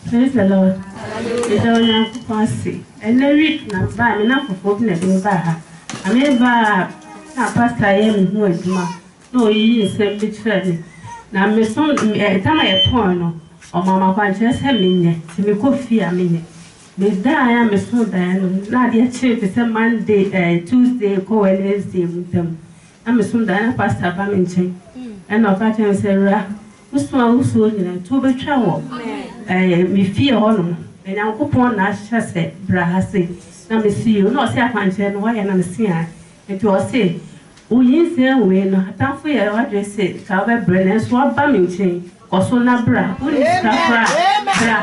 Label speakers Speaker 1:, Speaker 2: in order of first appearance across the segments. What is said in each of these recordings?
Speaker 1: Praise the Lord. It's all now passy. And the week now by me now for 14 days by her. I mean, by Pastor I am who is ma. No, you is a bit friendly. Now, Miss Son, a time I porno, or Mamma Panchas have me, to me coffee a minute. Miss I am a son, not yet chief is a Monday, Tuesday, Wednesday with them. I'm a son, Diana Pastor Bamington, and of that I say, who's one who's soon to be travel. Me fear on, and I'll go upon us, just said, Brahasi. Now, see you, not say I can't tell why I'm seeing it was say, we is there when I don't fear what you say, Calvert Brennan, swap Bamington, or so na bra, who is Capra, and I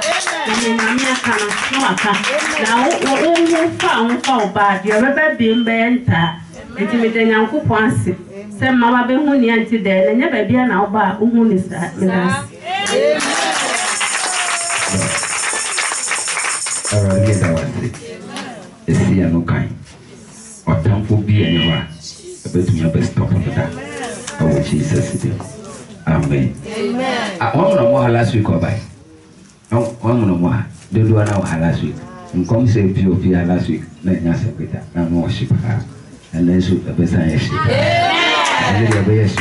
Speaker 1: can't now, found how bad you're ever been bent. It's with the young Kupansi. Some Mamma Behuni until then, and never be an alba who is that.
Speaker 2: It's here no kind. Or time for be anywhere. But me best stop on that. Oh, Jesus. Amen. Amen. I want no more last week or by. One no more. They do an hour last week. And come say POP last week. Let me ask you that. I'm worship her. And then shoot the best I ship. And then the best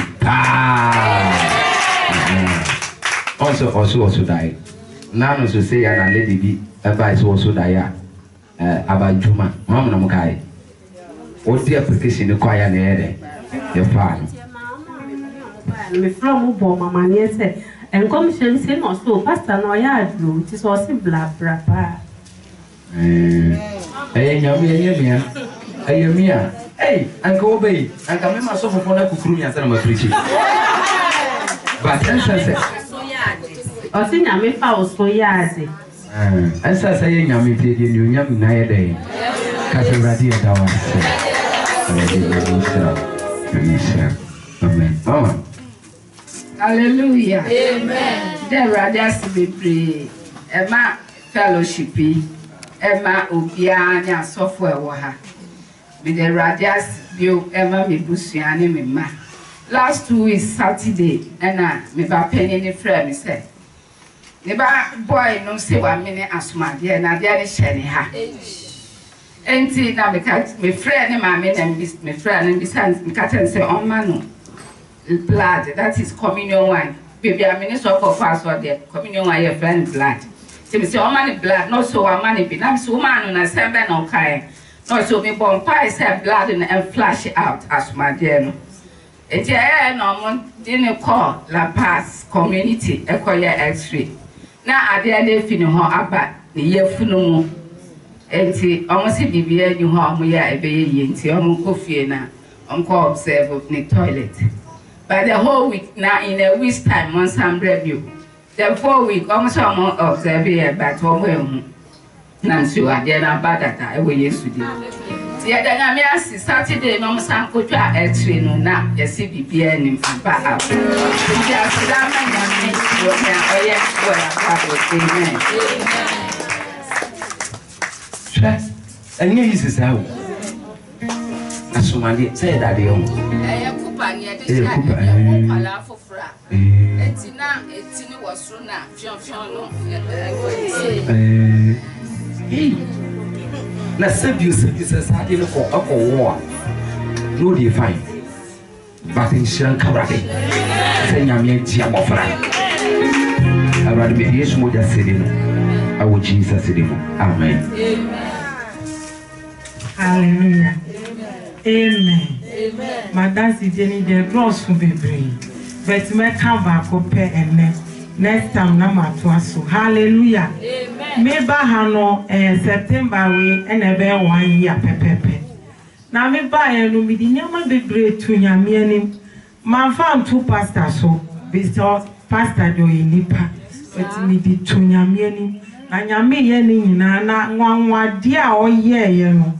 Speaker 2: also died. None to say and a lady be advice also die. About Juma, Mamma Mokai. What's the application the choir near your father? Me from Uboma, yes, and commission same also, Pastor Noya, it is also blah blah blah. Hey, Yamia, hey, Uncle Bay, and come in myself upon a cucumia and I'm preaching. But answer, I think I may fall so yazi. As I say, I'm taking you young night day. Catarati at our Amen. Mama.
Speaker 3: Hallelujah. Amen. There are just be free. Emma fellowship. Emma Obiania software waha. With the Rajas view Emma me busiani me ma. Last 2 weeks Saturday, and me ba penny ni friend me say. Neba boy no say 1 minute asuma dia na dia ni share ni ha. Enti na me friend ni ma me friend ni bisan me katen say on manu. Blood, that is communion wine. Baby, I mean, so for fast or there, communion wine, your friend blood. So, me say, oh, money blood, not so one money be. I'm so man on a 7 no kind. Not so me born pie, say blood and flash it out as my dear. It's a no didn't call La Paz community, a choir X-ray. Now, I dare they finish her about the year funeral. And see, almost a BBA, you home, we are a baby, and see, I'm coffee now. Uncle observe of the toilet. By the whole week now, in a week's time, once I'm review. The 4 weeks, almost I'm observing but home. Nancy, I did not bad at I will yesterday. The other I see Saturday, no son could try X-ray no now, the CBPN in Papa.
Speaker 2: Amen. And here is how. As somebody said that the let's say you says I didn't for a war. No define. But in Shan Karate, saying I'm a jam of I rather be here, so just sitting. I will Jesus in Amen.
Speaker 4: Hallelujah. Amen. Amen. Madam Jenny, the cross will be brave. But me come back up and next time na matwaso. Hallelujah. Amen. Me ba hano September we and ebe 1 year pepepe. Na me ba no me di nyama be brave to nyame anim. Man found 2 pastors so because pastor do nipa. But me di to nyame anim. Na nyame ye ni nyina na nwanwa dia oye ye no.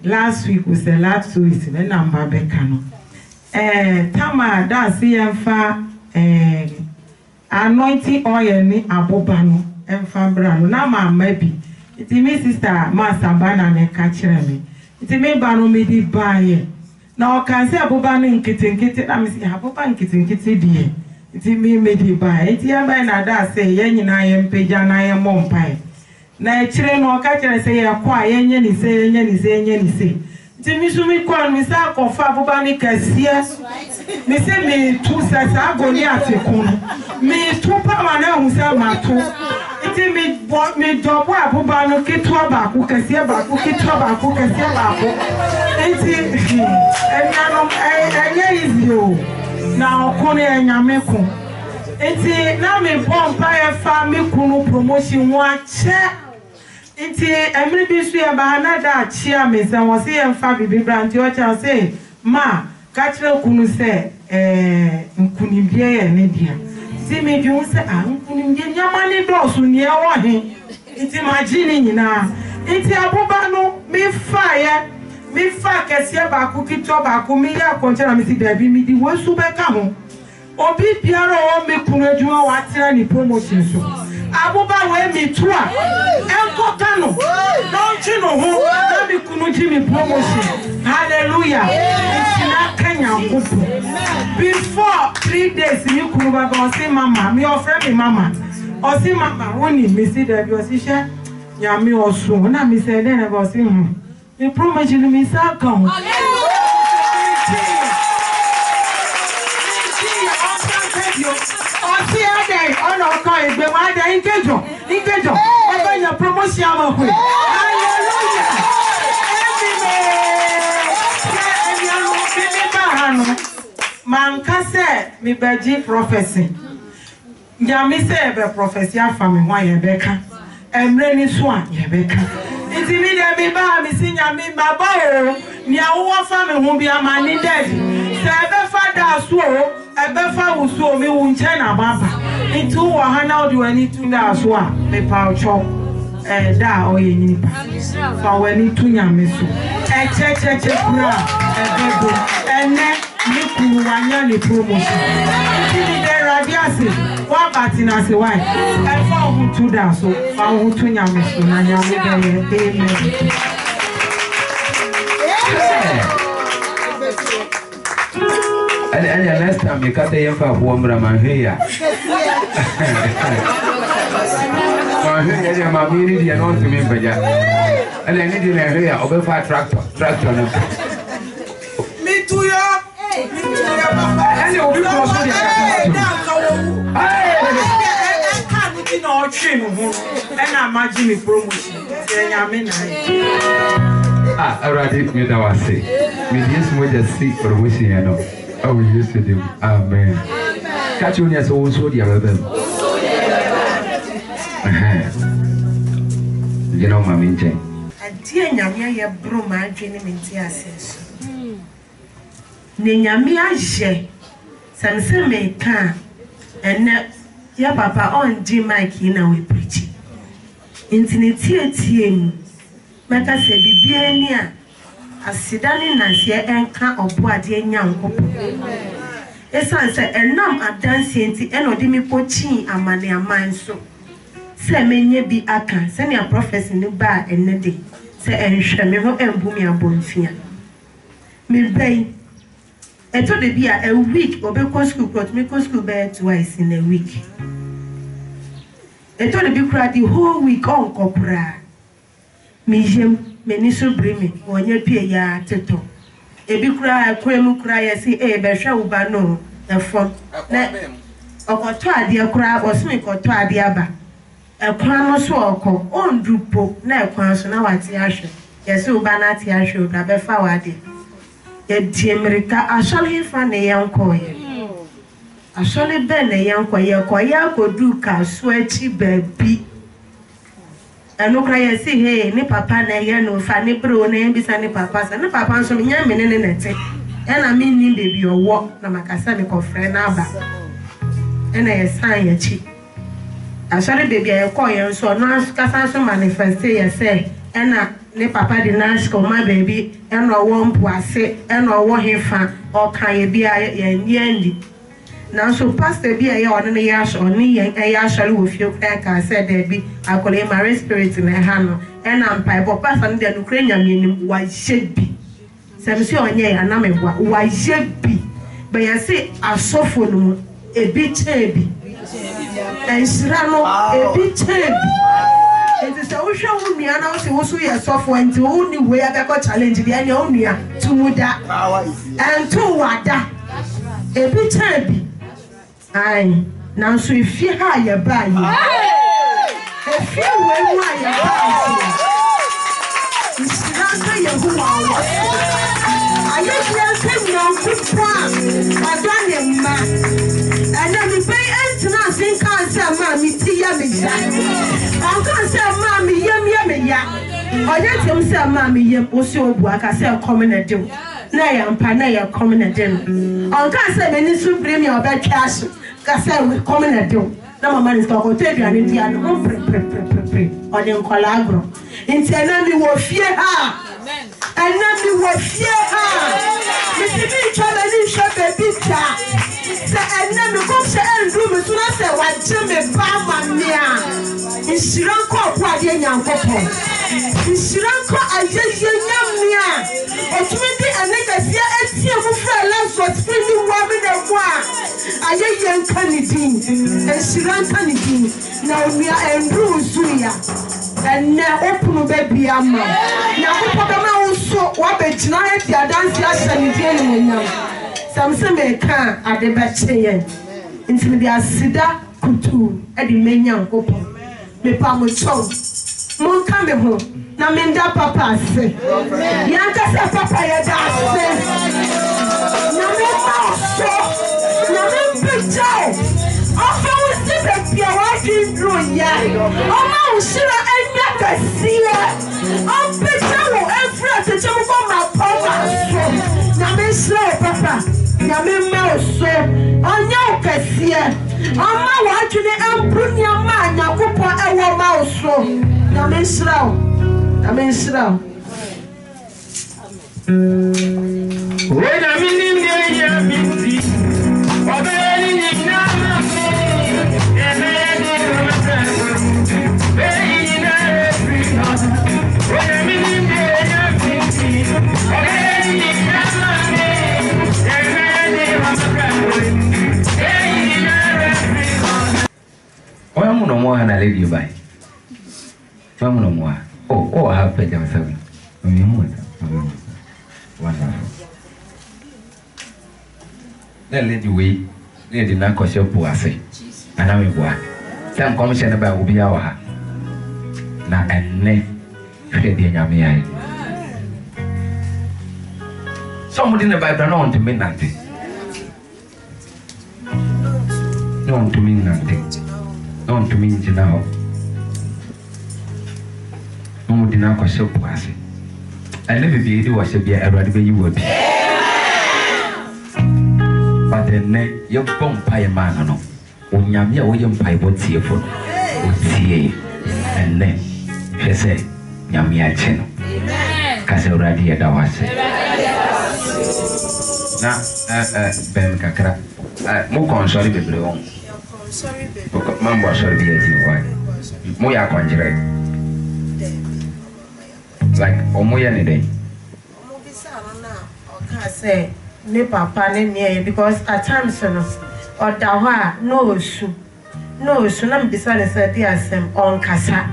Speaker 4: Last week was the last 2 weeks when I'm Babekano. Tama that's the anointing oil ni abobano brano. Na ma maybe it's me sister Master Banana catch me. It's me bano me di buy. Now can say abobano in kitten. I miss aboban kitten dear. Iti me di ba. Iti ya ba na da say ye nyina ye mpeja na ye mompai. Na echire no ka kire say ye kwa ye nye ni say Iti mi su mi kwa mi sa kofa buba ni kasiye. Mi se mi tu sa agoni afikun. Mi tu pa wana hu sa matu. Iti mi dobo abuba no kitwa ba ku kasiye ba ku kitwa ba ku kasiye ba ku. Iti enye easy o. Na okone enyame ko. Iti na me bomba e fa mi kunu promotion wa che. Iti emri bisu ya bahana da chia me se won se em fa bibi branti o cha se ma ka kire kunu se nkunibie ye ne dia. Iti me bi se nkunibie nyama ni do so ne e wo he. Iti magini nyina. Iti abuba no mi fa kese ba ku kito ba ku mi ya kontra mi si dabi mi di wo su be ka ho. Obi biara o me kunu adwuma wa tira ni promotion so. Abuba we mi tua enko kanu don't you know who na mi kunu ji mi promotion. Hallelujah. Isina Kenya kupu. Before 3 days mi kunu ba go say mama mi ofre mi mama o si mama woni mi si da bi o si she ya mi osu na mi se den na go si mi promotion mi sa kan. Engage. Over your promotion. Hallelujah. Man can say me beji prophecy. Nyami say be prophecy afami wa yebeka. Emre ni so a yebeka. Iti mi de mi ba mi si nyami ba ba o. Ni awo afami hu bi amani dead. Se be father so o, ebe fa wusu mi wu nche na baba. Into wahana odi wani tunda aswa me pa ocho da oye nipa fa wani tunya meso che kura bebo ene ni kuru wanya ni promotion ti de radiase wa batina se why fa hu tunda so fa hu tunya meso na nya me de amen.
Speaker 2: And next time you cut the for woman man here. My media and on to me, but yeah. And I need to hear over for tractor.
Speaker 4: Me too, ya. And you'll be and I imagine a promotion.
Speaker 2: I already made our say. We just want to see promotion, you know. I will use to do. Amen. Catch you as also the other. You know, Mammy Jane.
Speaker 5: A dear Yamia Broma dreaming in Tiasis. Ninyamia je. Some say may can. And your papa on G. Mike in our preaching. Intinity. Maka se bibiania. Asidani Nancy enka obuade enyankopo. Esan se enam adansi enti enodimi pochi amane amanso. Se menye bi aka se ne prophecy ni ba enede. Se enhwe me ho embu mi abonfia. Me bay. Eto de bia a week obeko school but me go school be twice in a week. Eto de bi kura the whole week on kopra. Me jem meniso brimi onye pie ya teto ebi kura akwemu kura ya si behwe uba no efo na okoto ade kura osimi koto ade aba ekwan no so oko ondupo na ekwan so na wate ahwe yesi uba na ate ahwe uba befa wade ye diemerika asole fa ne yanko ye asole be ne yanko ye ko ya kodu ka so achi baby. Eno kra ye si he ni papa na ye no fa ni bro na ye bisa ni papa sa ni papa nso nya me ne nete ena me ni baby owo na makasa me ko frɛ na aba ena ye san ye chi asori baby ye ko ye nso no kasa so manifest ye say ena ni papa di na ko ma baby ena owo mpo ase ena owo hefa o kan ye bia ye ndi now so pastor be a on the yash or ni a yashal with you I said there be I call him my spirit in a hand and I'm pipe or pass on the Ukrainian meaning why should be. Some say on ye and I'm why should be. But I say a sophomore ebi chebi ensira no ebi chebi enti se wo hwe wo nua na wo se wo so ye sofo enti wo ni we abeko challenge bi anya wo nua tumuda ento wada ebi chebi ai nanso efie ha ye ba yi efie we mu aye ba yi nsira ka ye hu wa aye bia ka nyankopa adane ma ana mi pe entina sin kan se ma mi ti ya me ja on kan se ma mi yem ya oye tim se ma mi yem o se obu aka se come na de na ya mpa na ya come na de on kan se me ni su brim ya obetwa aso ka se we come na de na mama ni ko te aduane dia no pre o de nkola agro nti na mi wo fie ha ana mi wo fie ha mi ti bi chama ni shope pizza se ana mi ko se endu mi tuna se wa jeme ba ma mia nsiran ko kwa de nyankopo nsiran ko ayeye nyamia otumi di anagasia etie fufra la so timi wa mi na kwa ayeye nkanidi nsiran kanidi na onua endu zuya enne opunu bebi ama na kopo be ma wo wa be gina e dia dance asanidie no nyam samse me ka ade be cheye ntimi dia sida kutu e di menya kopo me pa mo chow mon ka me ho na me nda papa ase yanka se papa ye da ase na me pa so na me pejao ofa wo se be bia wa dindro ya o ma wo shira enya kasia o pejao every attention for my power so na me slow papa na me ma so onya kasia o ma wa dwene ampunya ma nyakopo ewo ma so na me slow
Speaker 6: when I'm in the beauty,
Speaker 2: I'm no more than I leave you by. I'm no more. Oh, I have paid myself. Wonderful. Then lady way, lady Nankosha Puase, and I'm a some commission about Ubi Hour. Now, and ne, Freddy and Yami. Somebody in the Bible don't to mean nothing. No to mean nothing. No to mean now. No did not cause so pussy. I never be able to be a rather you would be. But then, your bomb pie man, no. When Yamia William Pie would see a foot, would see and then she said, Yamia Chen. Castle Radia Dawasi. Now, Ben Kakra, more consorry be blown. Mamma shall be a dear wife. Moya conjure. Like Omoya any day.
Speaker 5: I say, ne papa ne near because at times or dawa no su nam beside said the on casa.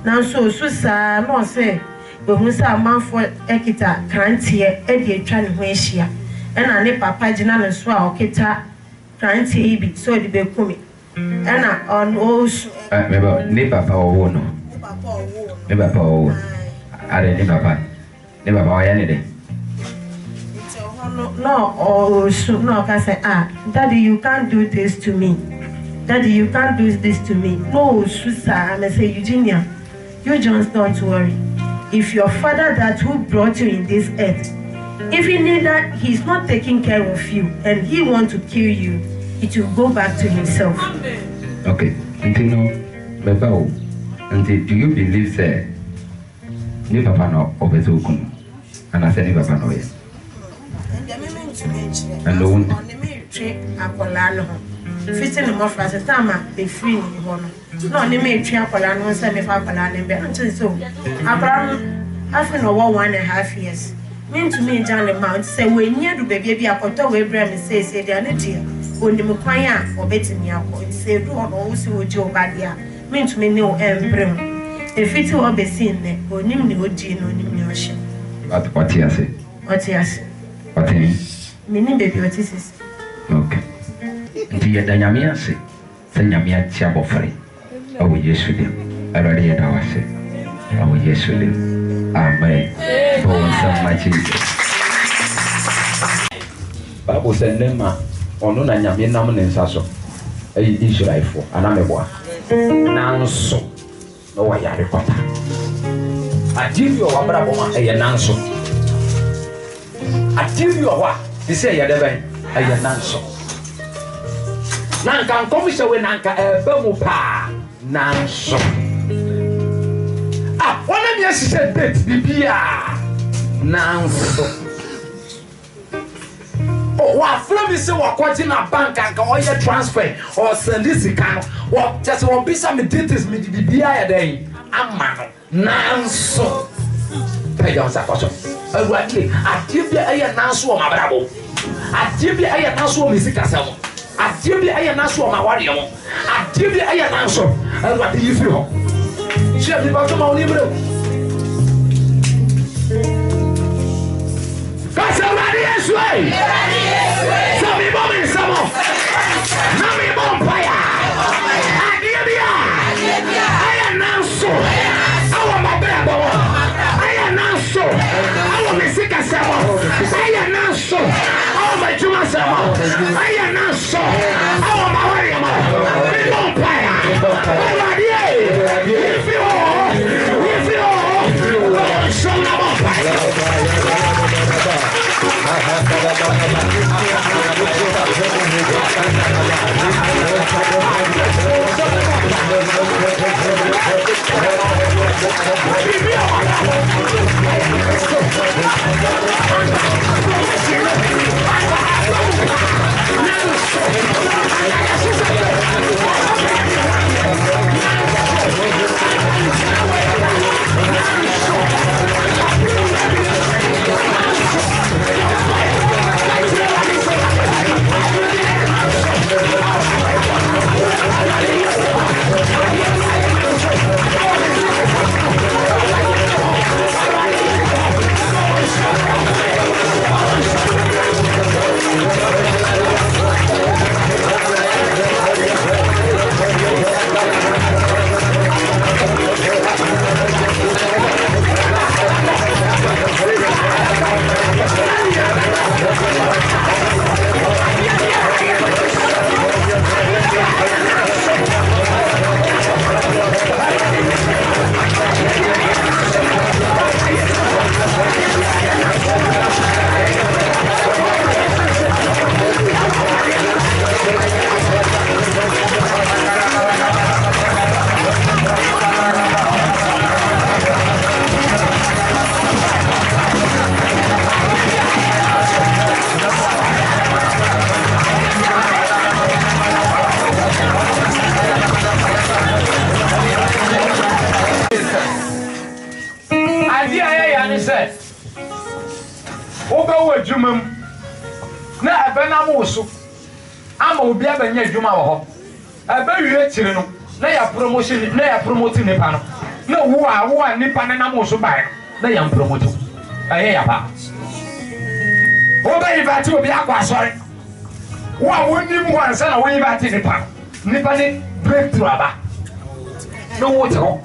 Speaker 5: Now so susa no say, but who's a man for Ekita can't hear Eddie Chan Hueshia, and I ne papa General Swell Kita can't hear so the Bekumi. And I on Osh
Speaker 2: ne papa or no. Ne papa or I didn't never buy any day.
Speaker 5: No, or should not. I say, Daddy, you can't do this to me. Daddy, you can't do this to me. No, Susa, I may say, Eugenia, you just don't worry. If your father that who brought you in this earth, if he need that, he's not taking care of you and he wants to kill you, it will go back to himself.
Speaker 2: Okay, until now, until do you believe that? Ni papa no obezo kun and I said ni papa no yes and no one
Speaker 5: akola no fitting the more fast time be free ni ho no ni me twa akola no say me fa akola ne be until so akola afi no 1.5 years mean to me John the mount say we near do baby akoto we bra me say dey na dia onim kwan a obetimi akọ se do ono si oji obade a mentumi ne o embrem efiti obesi ne onim ne oji no onim ne ohye
Speaker 2: what you say what you
Speaker 5: meaning baby what is this
Speaker 2: okay nti ya danyame ase se nyame atia bofre awo Yesu de arade ya dawase awo Yesu de amen for some much Bible said nema ono na nyame nam ne nsa so ayi Israelfo anameboa nanso no wa yare kwata adivio wa brabo ma eye nanso adivio wa di se ye deben eye nanso nanka nkomisha we nanka ebe mu pa nanso wana mi asise date bibia nanso wa flami se wa kwaji na bank anka o ye transfer or send this kan o just won bisa me details me bibia ya den amano nanso peja onsa koso awadi atibia aya nanso o mabrabo atibia aya nanso o misika samo atibia aya nanso o mawari mo atibia aya nanso awadi yifiri ho che bi ba to ma oni bre kasa wadi yesu ai sabi bomi samo nami bompaya atibia aya nanso awa mabrabo aya nanso awa misika samo aya nanso awa majuma samo aya nanso awa mawari mo bompaya wadi if you so na bompaya na abena muso ama obi abanya adwuma wo ho abawie kire no na ya promotion na ya promote nipa no na wo a nipa na muso bai na ya promote aye ya pa oba invite obi akwa asori wo a woni mu ansa na wo invite nipa ni breakthrough aba no wo te ho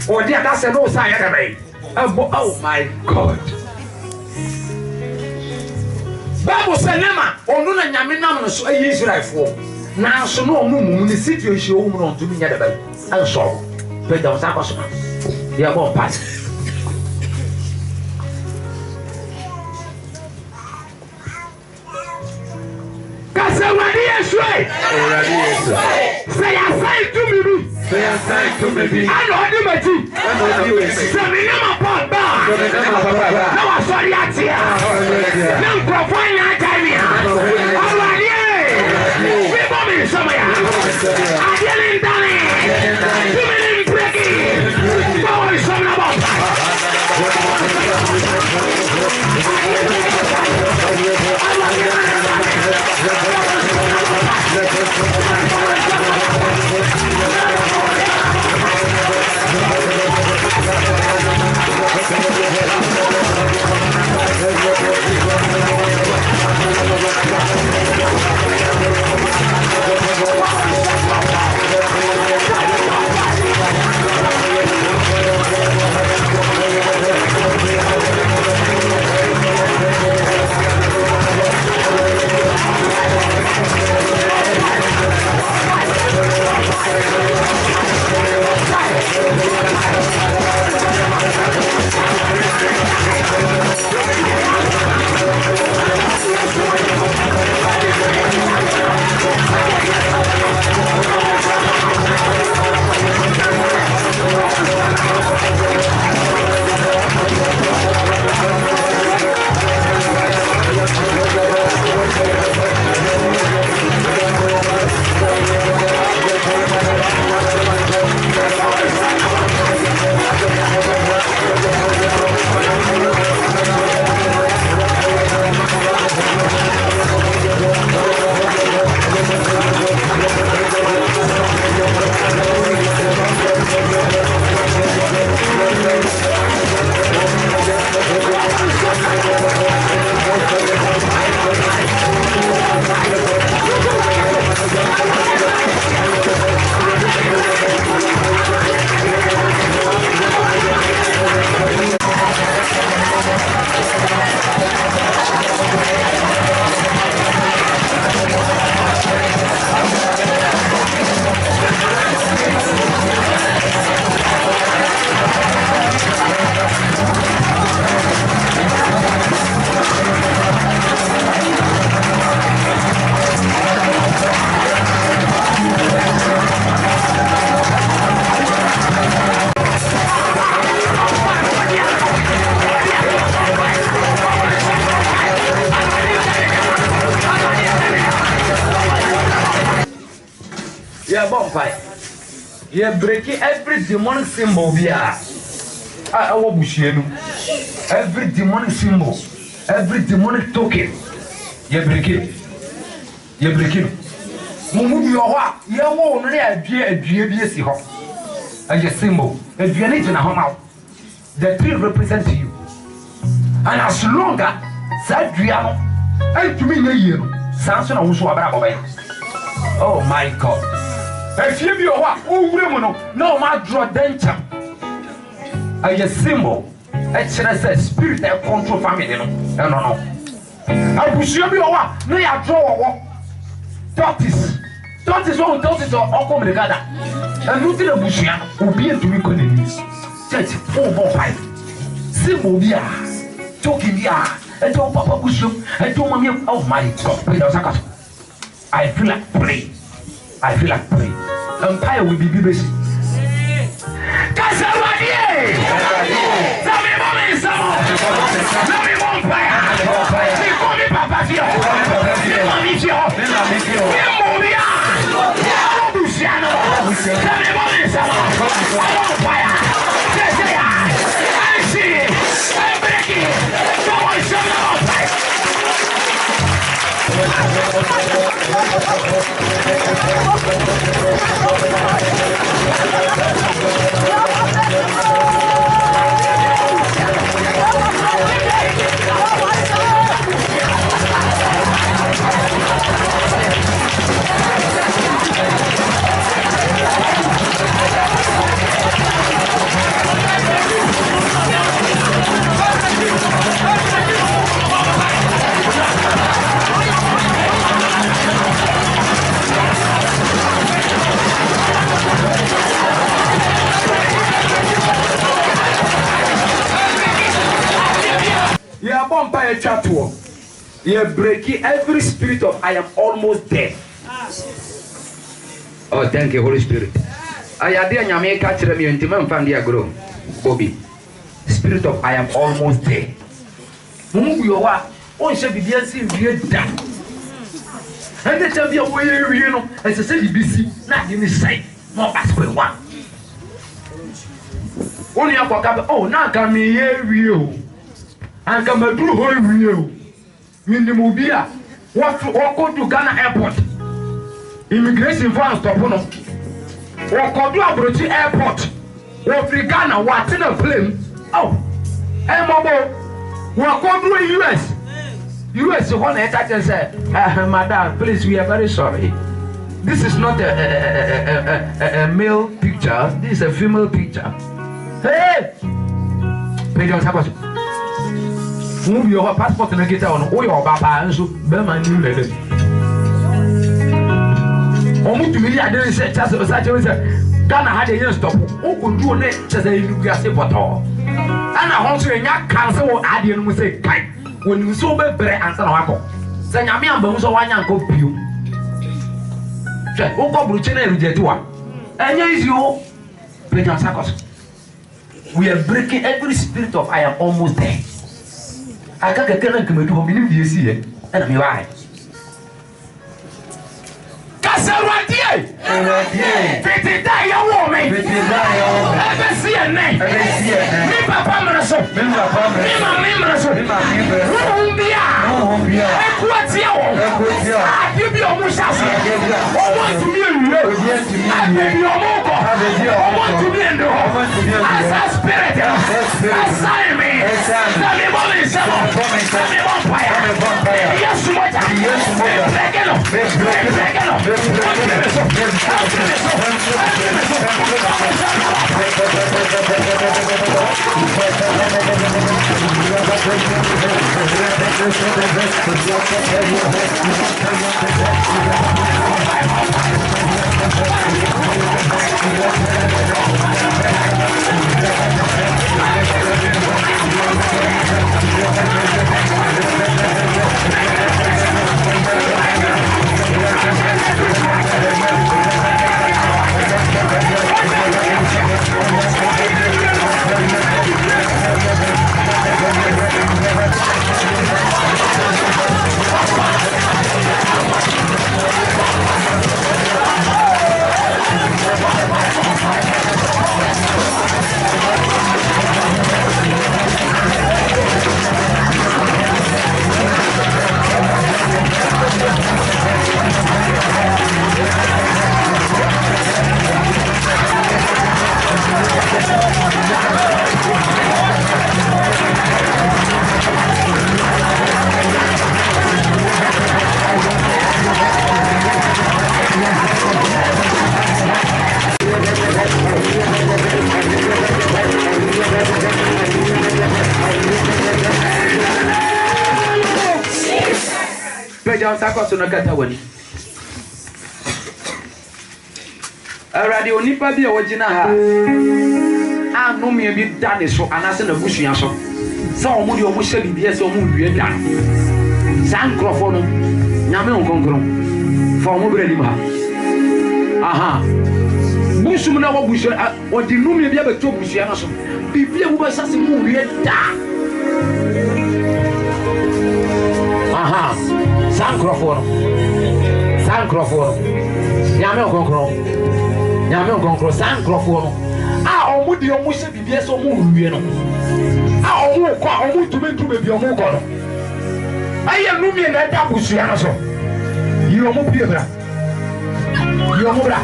Speaker 2: o dia da se no sa ya da bai oh my God. Bible says nema onu na nyame nam no so ayi Israelfo na so no omumu ni situation o mu no ntumi nya da bai anso pe da wasa kwaso ya bon pass kasa wadi Yesu say aside to me
Speaker 6: say aside to me
Speaker 2: ano odi maji say me na pa ba na wa sorry atia na microphone ya tani awali we bomb somewhere adiele ndani tu me breaking power some about fire. You break every demonic symbol here. Every demonic symbol, every demonic token. You break it. You break it. Move your heart. You won't really a symbol. If you need to know how the tree represents you. And as long as that Driano and to me, Samson also about. Oh my God. If you be a woman, no matter draw danger. A symbol. It's a spirit that control family. No. I push you be a walk. No, I draw. Tortoise or come together. And you did a bush will be to me colonies. Church 445. Symbol be talking here. And don't Papa Bush and don't mommy. Oh my God. I feel like praying. Empire will be busy. You're breaking every spirit of I am almost dead. Oh, thank you, Holy Spirit. I had the Yame catch them in Timon Fandia Grow. Bobby. Spirit of I am almost dead. Move your wa. Oh, shall be there, see, we're done. And they tell you where you know, as I said, you busy, not in this side, more as well one. Only a walk. Oh, now come here, you. And come a blue hole, you. Minimubia, walk to Ghana airport. Immigration for us to Pono. Walk to Abuja airport. Walk to Ghana, what's in a plane? Oh, hey, Mobo, walk to US. US, one attack and say, Madam, please, we are very sorry. This is not a male picture, this is a female picture. Hey! Pedro Sakos. Move your passport and get on all your papa and so Berman new lady. Almost to me, I didn't say just a such as Ghana had a year stop. Who could do it just a new gas bottle? And I want to a young council Adian will say, Kai, when you saw me better answer Wako. Say, I'm young, but also one young copy. Who come to China and get one? And yes, you, Pedro Sakos. We are breaking every spirit of I am almost there. I can't get a come to home in the sea, and I'm right. Casaratie! Pretty die, a woman! Ever see a name? Me papa Maraso! Me Maraso! Rumbia! Equatia! You be almost as want to be a real. I be your moko. I want to be in the home. As a spirit, assign me. Yes, what I pagya sa kwaso no kata wani already onipa bi a wagina ha anu me bi da ne so anase na busua so sa omo de omo hye bibia se omo wie da san krofo no nyame onkonkron fa omo bra nim ha aha busum na wo busua o di nu me bi abeto busua na so bibia wo ba sase mo wie da aha san krofo nyame onkonkron san krofo no a omo di omo hye bibia se omo wie no a omo ko omo tumentume bi omo ko no aye nu me na da busua na so yi omo pie bra Yomubra.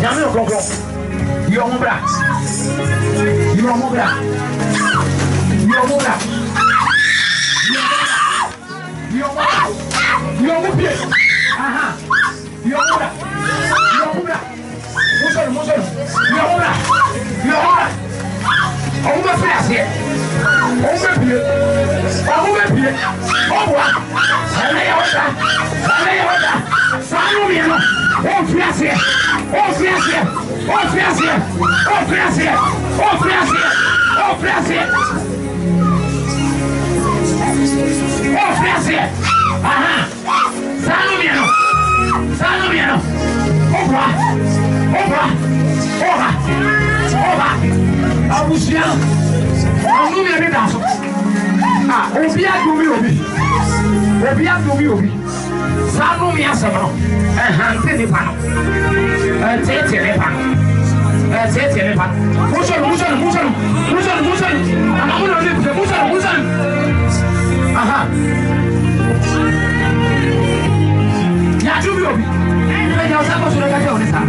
Speaker 2: Nyame onkonkron. Yomubra. Yomubie. Aha. Yomubra. Muso. Yomubra. Omo fe ase. Omo pie. Owa. Ale ya wada. Sanu mi no. O fiase. Aha. Sanu mi no. Oba. Abusia. Anu mi ani da so. Ah, obi adumi. Sanu mi asabro. Hante ni pano. Tete ni pano. Muso. Amamuno ni muso. Aha. Ya dubi obi. Ya usako sura kake onisa.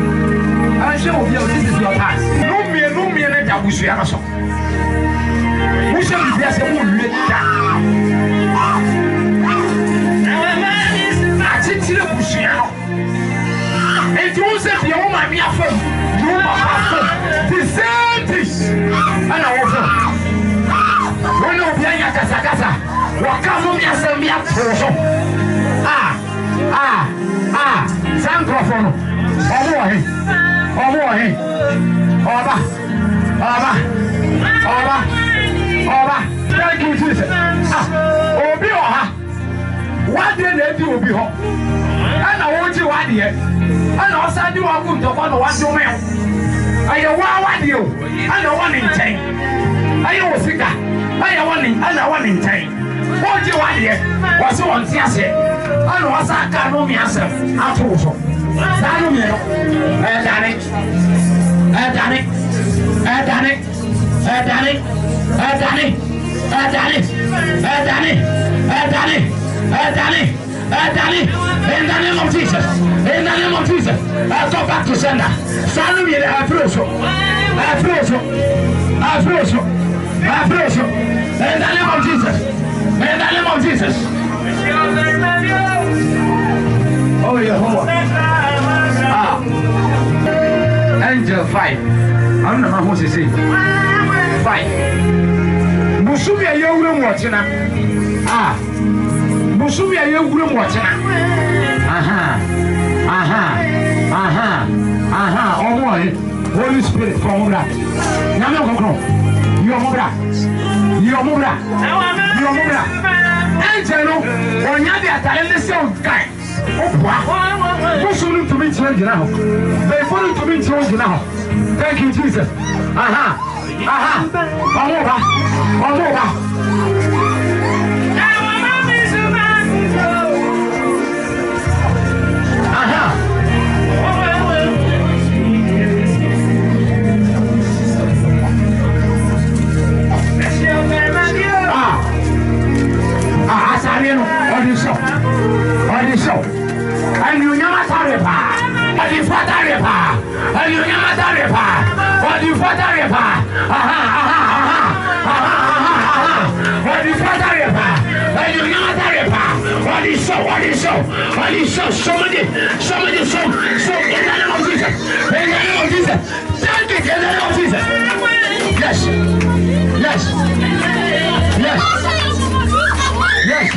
Speaker 2: Anshe obi o this is your time. No me na da busu ya so. Muso bi ase mo lue da. Tire busia no enti won se bia wo ma mi afam wo ma afam the same thing ana wo fo won no bia nya kasa wa ka mo mi asem bia toro san krofon omo he oba thank you Jesus obi oha wade na edi obi ho ana woji wade ana osadi wa ku ntoko no wade o me aye wade o ana wani nchen aye osika aye wani ana wani nchen woji wade wase won ti ase ana wasa aka no mi ase ato so sanu mi no Daddy, in the name of Jesus, I'll go back to sender. Salome, I pray so. In the name of Jesus. Oh, Jehovah. Angel 5. I don't know how much to say. 5. Musumi ya yewure mwachina. Musumi ya yewure mwachina. Omo Holy Spirit come over. Nyame kokro. You omobra. Angel no onya de atare le se on kai. Opa. Musumi to me change now. They follow to me change now. Thank you Jesus. Omoba. Asariano, audition. And you never tarry pa. Or the father pa. And you never tarry pa. Or the father pa. Or the father pa. And you never tarry pa. Or the show. Somebody show. So in the name of Jesus. Thank you in the name of Jesus. Yes.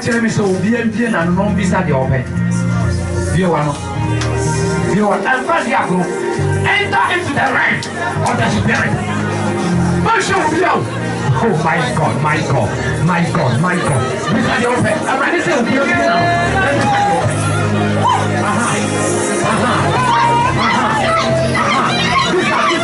Speaker 2: Jeremy so BMP and non visa the open. You are and first Yaku enter into the realm of the spirit. Oh my God, my God, my God, my God. Visa the open. I'm ready to say BMP now.
Speaker 6: Visa,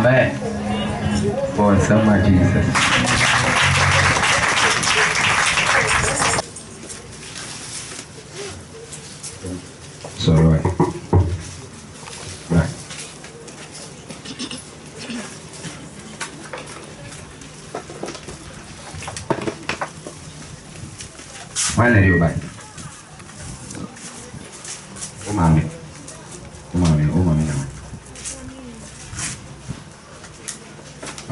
Speaker 2: Amen. For someone, Jesus. So, right. When are you back? Oh, mommy. Oh, mommy. Oh, mommy.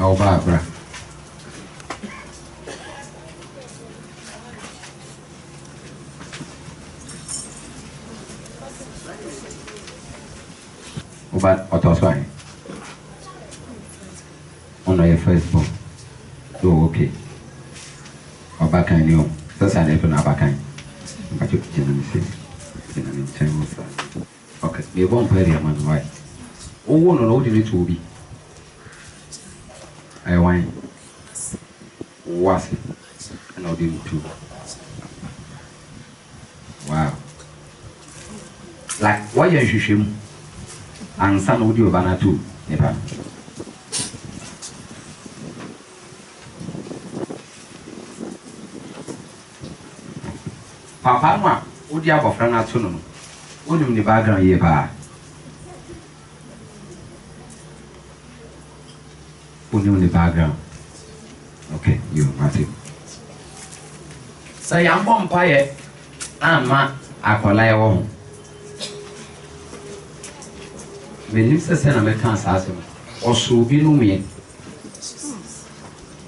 Speaker 2: Oh, Barbara. Oh, but what was fine? On your first book. Oh, okay. Oh, back I knew. That's an open abakan. But you can see. Okay, we won't play the man, right? Oh, no, it will be. I want was it and I didn't too. Wow. Like why you should and some audio banner too, Nepal. Papa, would you have a friend at Suno? Would you in the background here? Put you in the background. Okay, you, Matthew. Say, I'm vampire. I'm a aqualaya. Minister Senator asked him, or so be no me.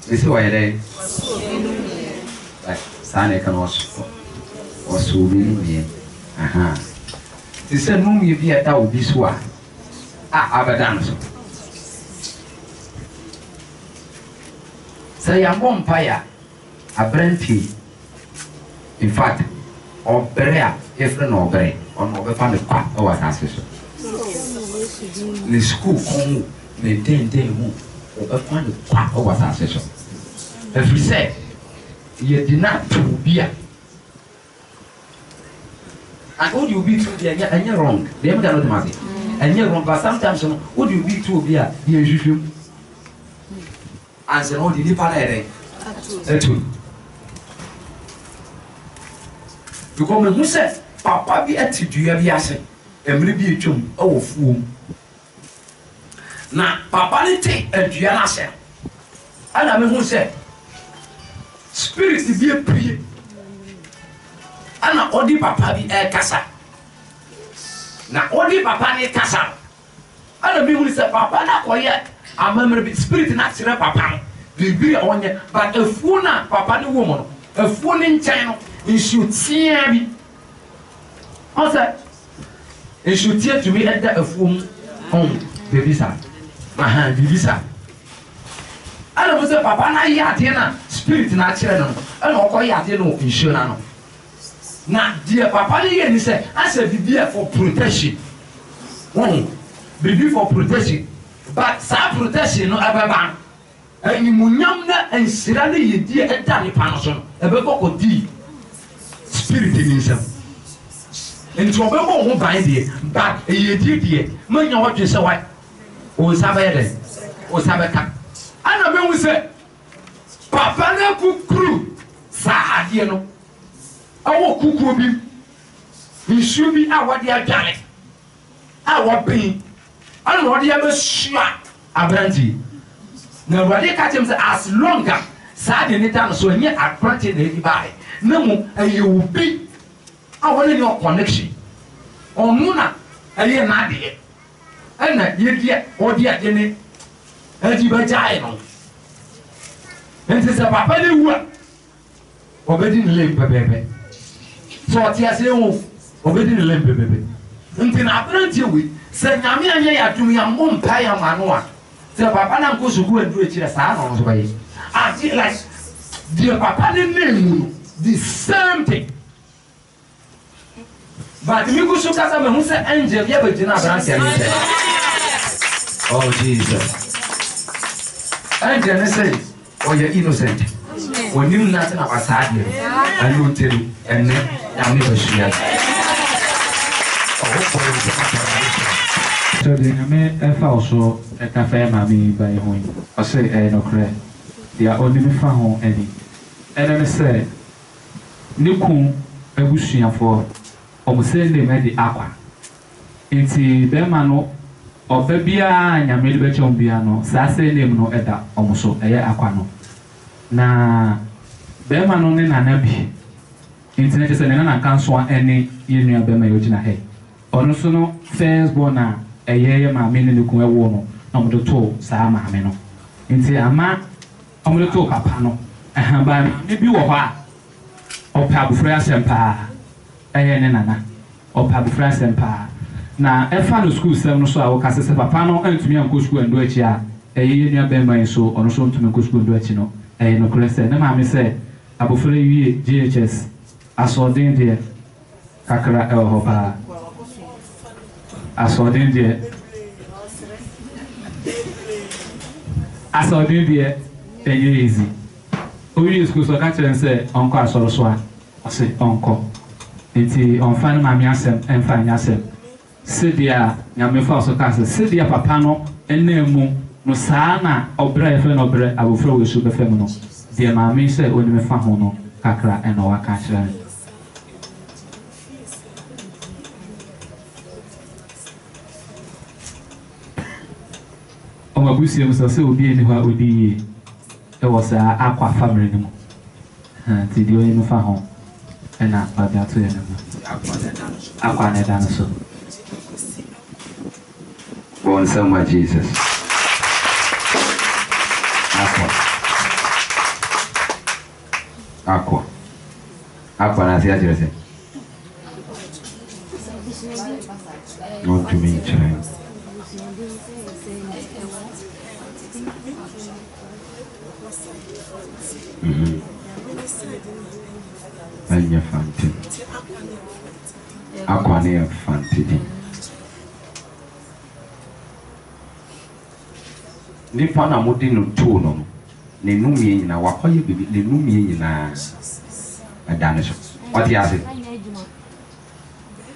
Speaker 2: This is why they like Sane can also or so be no me. Aha. This is no me be at our biswa. Abadan. Say I'm vampire, a brandy. In fact, or berea, if no bray, or no family part of our ancestors. The school come, the day move, or find the part of our ancestors. If we say, you did not to beer. And would you be too dear and you're wrong? They haven't done money. And you're wrong, but sometimes would you be too beer? Here's you. And the only delivery. Because who said, Papa be at you, have yassing, and maybe a chum, oh, fool. Now, Papa, take a Gianna. And I mean, who said, Spirit be a pre. And now, Odi Papa be a cassa. Now, Odi Papa ne cassa. And I mean, who said, Papa, not quiet. I remember the spirit not to Papa. Be on you, but a fool, Papa, the woman, a fool in China. You should see me. What's that? You should tear to me at a fool home, baby son. Baby son. I don't say, Papa, I yard spirit not children, and all quiet, you know, insurance. Now, dear Papa, he said, I said, be for protection. Be for protection. But some protection, no ever. And you munyamna and sirani ye dear at Danny Panason, a bebo D. Spirit in himself. And to a bebo won't buy dear, but a ye dear, when you watch yourself, what? O Sabbath, O Sabbath. And a man will say, Papa, no cook crew, Sahadiano. I will cook him. He should be our dear Janet. Our being. I don't know what you ever shot a brandy. Now, what they catch him as longer, sad in it, so yet I planted the by. No, and you will be our your connection. Or Nuna, a year not dear. And that dear or dear Jenny, and you by giant. And this is a papa, you were obeying limp, baby. So what you say, obeying limp, baby. Until I plant you with. Say, Namia, to me, I'm one pay a manoa. Say, Papa, goes to go and do it as I don't know. I feel like dear Papa didn't the same thing. But you go to Casa who said, Angel, you have a oh, Jesus. Angel says, oh, you're innocent. When you nothing about sad, and you tell you, and then I'm never sure. Oh,
Speaker 7: So the name also a cafe mammy by home. I say no cray. They are only me found any. And then I say Niku Ebusian for almost say they made the aqua. It's Bemano or Babia and Yamil Bechon Biano, Sassay name no edda almost a year aquano. Na Bemano in an abbey. Internet is an council any union Bema Yojina head. Also no first born a year my meaning the Kua Wono, no the toe, Sama Hameno. Into a man, on the toe capano, and by maybe what or Pabu Fresh Empire, a nana, or Pabu Fresh Empire. Now, a fan of school 7 so I will cast a papano and to me on Cusco and Duetia, a year near Bema so on so to me Cusco and Duetino, a no crest, and mammy said, Abu Frey GHS, as ordained there, Kakara El Hopa. As ordained there, and easy. We school so catch and say, Uncle, I saw so I say, Uncle. It's on fine mammy and fine yourself. Sit there, Yamifa so cast, sit there, Papano, and Nemo, no sana, or brave and or bread, I will throw a sugar feminine. Dear mammy said, when we found no, Kakra and our catcher. My busi was also be anywhere would be it was aqua family no more. The only home and not by that to aqua and dinosaur.
Speaker 2: Born somewhere, Jesus. Aqua. Aqua, as I said. Not to me, child. And your fountain. Aquania fountain. Nipa na mudi no tuo no ne numie nyina wakoye bibi ne numie nyina adane so wati ase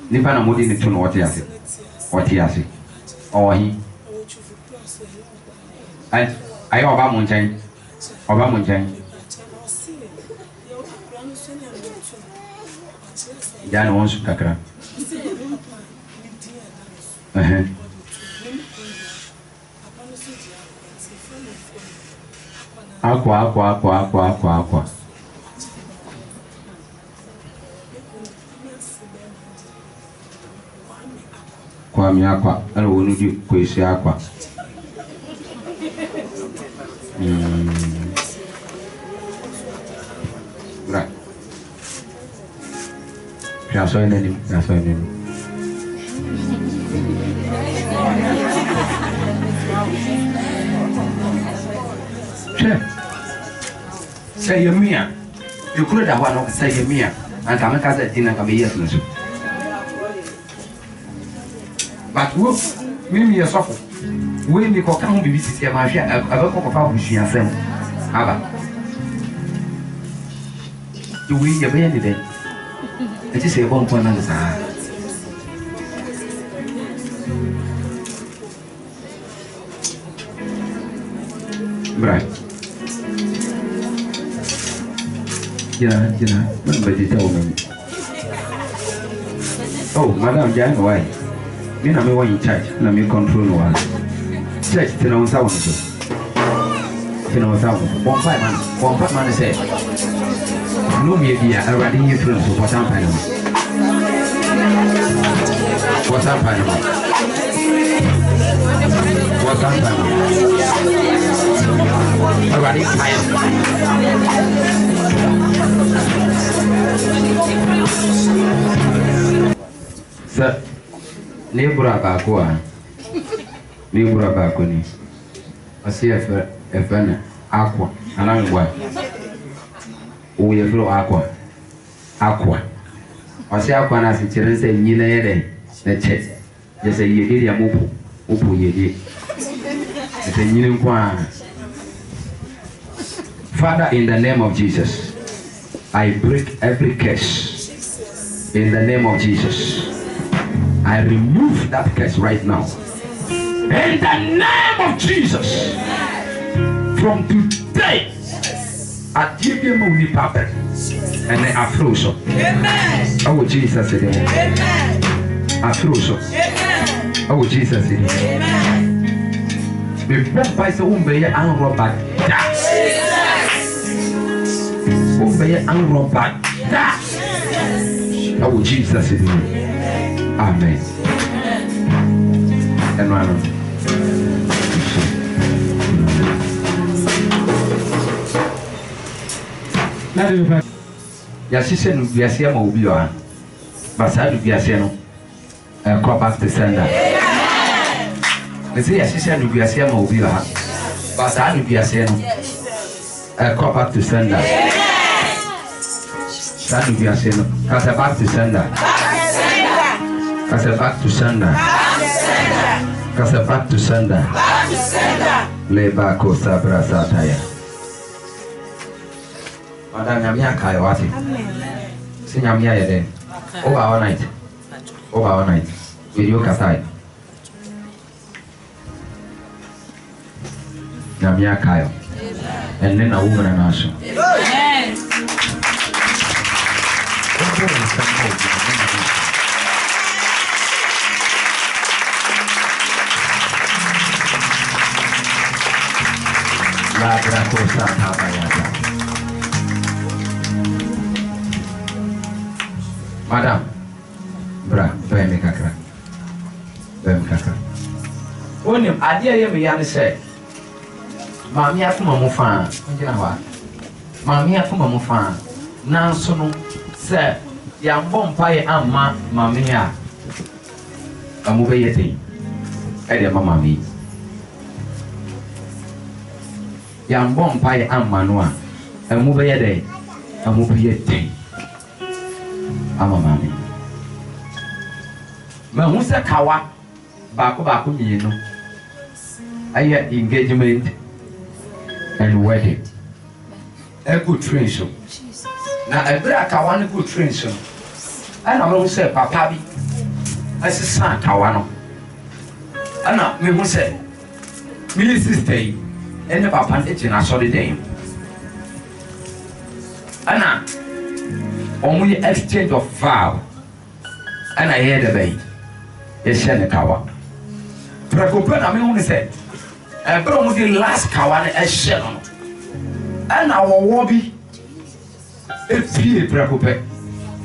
Speaker 2: nipa na mudi ne tuo no wati ase ohi ai oba mo nchen Jana wonsu kakra Aqua. Kwami aqua, ana wonu di kwesi aqua. Right. That's why say you mia. You could have one say you mia. And come and cast a dinner come here. But who me a suffer? When you come be visit your mafia, I will cook up with you and send. Abba. You will your baby then. I just say one point on the side. Right. What did you tell me? Oh, Madam Jan, why? Me na me want in charge, na me control no one. Church, tena on sound. One five man say. No me dia, already you friends so what am I? Already Sir, Nebura Bako ni. I see a friend aqua, and I'm what? Oh, you flow aqua. I say aqua as the children say, Yene, the chest. Just say, you did a move, Upu ye. It's a new one. Father, in the name of Jesus, I break every curse. In the name of Jesus, I remove that curse right now. In the name of Jesus. From today, I give you money, Papa. And then I throw so. Amen. Oh, Jesus. Amen. I throw so. Amen. Oh, Jesus. Amen. Before I say, Umbe, I'm Robert. Umbe, I'm Robert. Oh, Jesus. Amen. And one. Yasise no biase ma obi wa basa do biase no come back to sender. Say yasise no biase ma obi wa basa do biase no come back to sender. Sa do biase no come back to sender. Come back to sender. Come back to sender. Leba ko sabra sataya. Madam Yamia Kayawati. Sing Yamia then. Over our night. Over our night. With you Kasai. Yamia Kayo. And then a woman and Asha. La Gracosa Tabayata. Madam, bra, be me kakra. Onim ade aye me ya ne se. Maami afuma mo fa, ngina wa. Maami afuma mo fa. Nanso no se ya mbom pae amma maami a. Amu be yete. E de mama mi. Ya mbom pae amma no a. Amu be yede. Amu be yete. Ama mami. Ma husa kawa bako mienu. Aya engagement and wedding. A good train so. Na ebra kawa ne good train so. Ana mo say papa bi. Asisa kawa no. Ana me mo say me sister yi ene papa e china sorry dem. Ana only exchange of vow and I hear the bay. Yes, Kawa. Precopen, I mean, only said, I brought the last Kawan as Shannon. And our wobby a fear precope.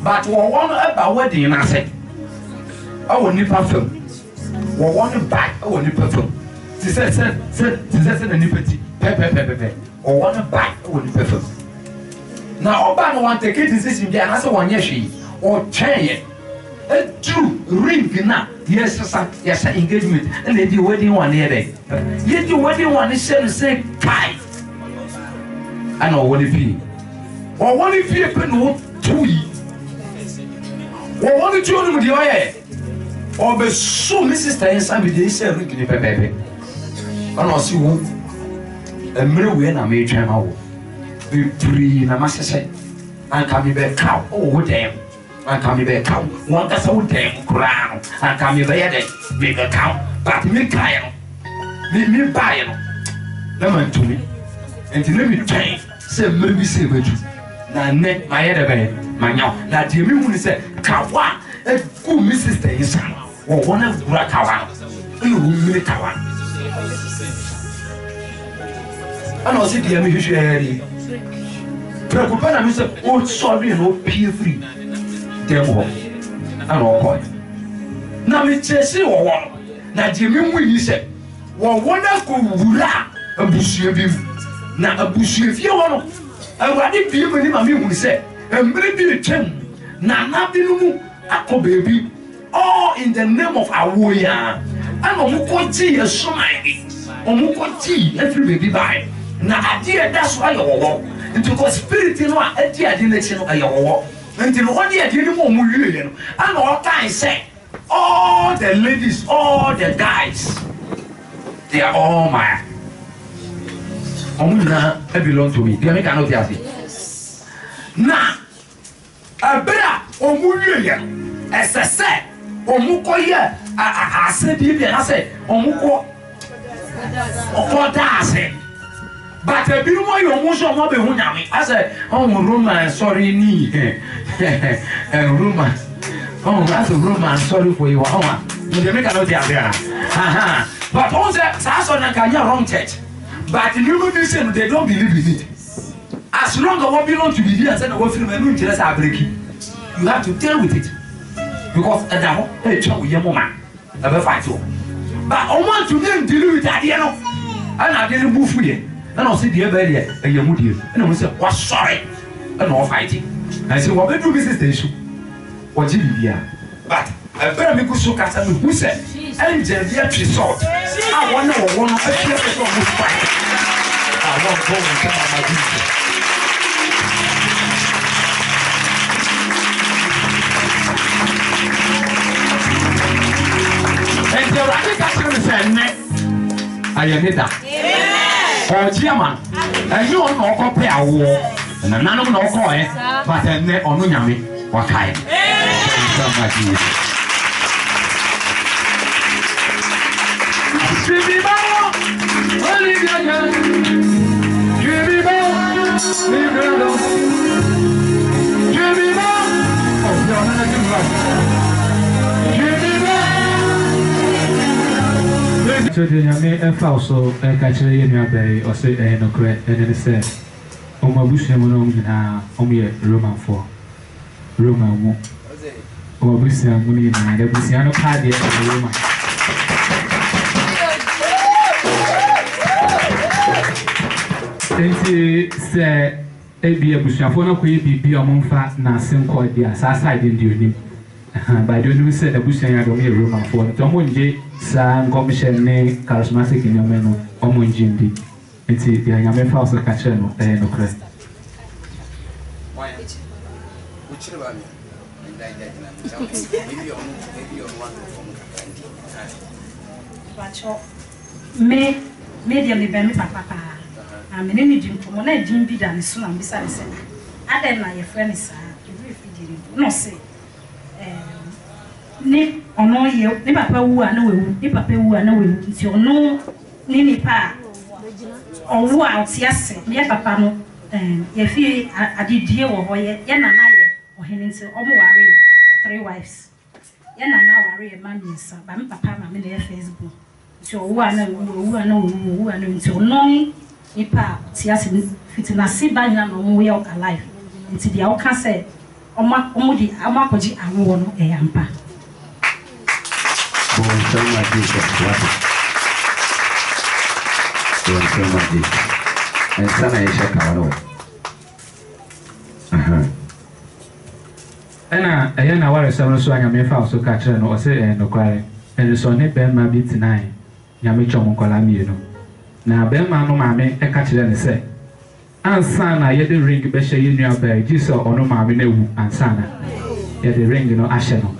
Speaker 2: But one about wedding, I said, I will need perfume. One back, I will need perfume. She said, a nippety, pepper, or one back, I will need perfume. Now, Obama want to take a decision, and I saw one yeshi or chain. A true ring now. Yes, sir, yes, engagement, and then the wedding one here. Yet the wedding one is say, Kai. I know what it be. Or what if you can know 2 or what did you do with your hair? Or be so Mrs. Tyson with this ring, baby. I don't see who a mirror when I made him out. Be free, na must say, and come back cow. Oh, damn. And come back cow. One that's so damn crown. And come back big cow. But me crying. Me buying. Lemon to me. And to let me train. Say, maybe say, but you. Now, net my head away. My now. Now, the woman said, Kawa. A good Mrs. Tyson. Or one of Brakawa. You will make Kawa. I know, see, dear, me, you Preoccupana me say, oh sorry, no pay free. Demo, and all coin. Now me chase you one. Now Jimmy Winnie said, well, one I go wula a bush of him. Now a bush if you want. And what if you and him will say, and maybe a ten. Now nothing, a baby. All in the name of our warrior. And Omukoti a somebody. Omukoti every baby by. Now idea that's why you walk. Because spirit in one, a dear dination of your until 1 year didn't move million. And all time say, all the ladies, all the guys, they are all mine. Omuna, they belong to me. They cannot hear it. Now, a better Omulia, as I said, Omuko here, I said, I said, Omuko. Odase. But a bit more your motion will be Hunami. I said, oh, Roman, sorry, knee. Roman. Oh, that's a Roman, sorry for you. You make a note there. But all that Sasson can wrong church. But you know, they don't believe in it. As long as what belongs to be here and send a word film and interest are breaking, you have to deal with it. Because at that, hey, trouble your woman. Never fight you. But I want to then deal with that, you know. And I didn't move with it. And I'll say, dear baby, and you're moody. And I will say, what's sorry? And no fighting. I said, what do business station? What you be here? But I better make so cast and who said, and the result. I wonder one of the people who fight. I want to go and come on my business. And the radical said, I am it. Oh, German, and you are not compare a war, and none of no coin, but a net on Yami, what kind?
Speaker 7: So the Yame also catching in your bay or say no great and then said, Oh, my bush and only Roman for Roman won't. Oh, Bush and Munny and the Bussiano party at Roman. Then she said, A be a Bushafona could be among fat, Nasim called the assassin in the by the way, said the bush and I don't hear Roman for Tomonji, San Commission, charismatic in your menu, Omonjindi. It's the Yame House of Cachano, and no crest.
Speaker 8: Medium event, Papa. I'm an engine from one Jim Bid and soon I'm beside the I then my friend is no say. Ni ono ye ni papa wu ana wewu ni papa wu ana wewu nti ono ni nipa owu a otiase ni papa no ye fi adidie wo ho ye nana ye ohene nti omo ware 3 wives ye nana ware e mamisa ba me papa ma me na Facebook nti owu ana wewu ana nti ono nipa otiase fitina si banya no mo ye alive nti dia o ka say omo di amakoji awo no e yampa.
Speaker 2: Bon, so much Jesus. Bon, so much Jesus. And son, I shall come
Speaker 7: away. And I was so I may found so catch and or say no cry. And the son Ben my beat tonight. Yamichom Colamino. Now Ben Mano Mammy, a catcher and say, and son, I yet the ring besha in your bag, Jesus or no mammy, and sana. Yet the ring, you know, Asheno.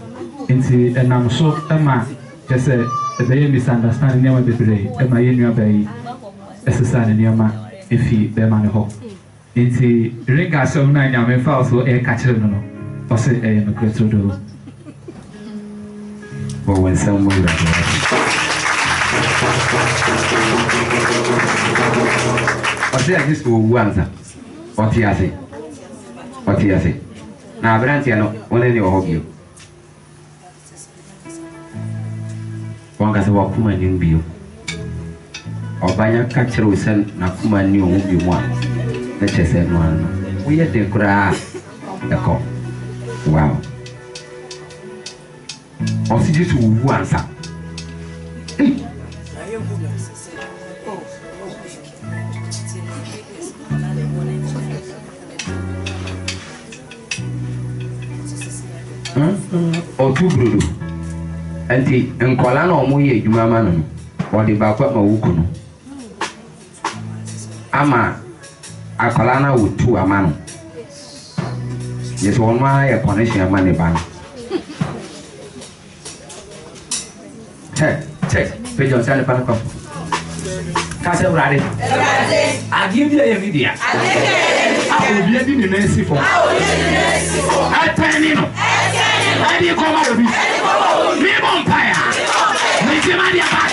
Speaker 7: Into and I'm so a man. Just a very misunderstanding never be brave. And my in bay as a son in your man if he bear man hope. Into ring us so 9 young men falls for a catcher no or say a no great to do.
Speaker 2: But when someone I say I just will answer. What he has now, Brantiano, one in your hobby. One has a walkman in view. Or by a catcher we send Nakuma new movie one. Let's just say one. We had the grass. The cop. Wow. Or see you to answer. Or two blue. And the Nkolana or Moye, you mamma, or the Bakwa Mawukuno. Ama a Kolana with 2 a man. Yes, one my a connection money ban. Check, pay your salary pan. Castle Radi. I give you a video. I will be a dinner for. I tell you. I didn't come out of it. Me vampire. Me Maria back.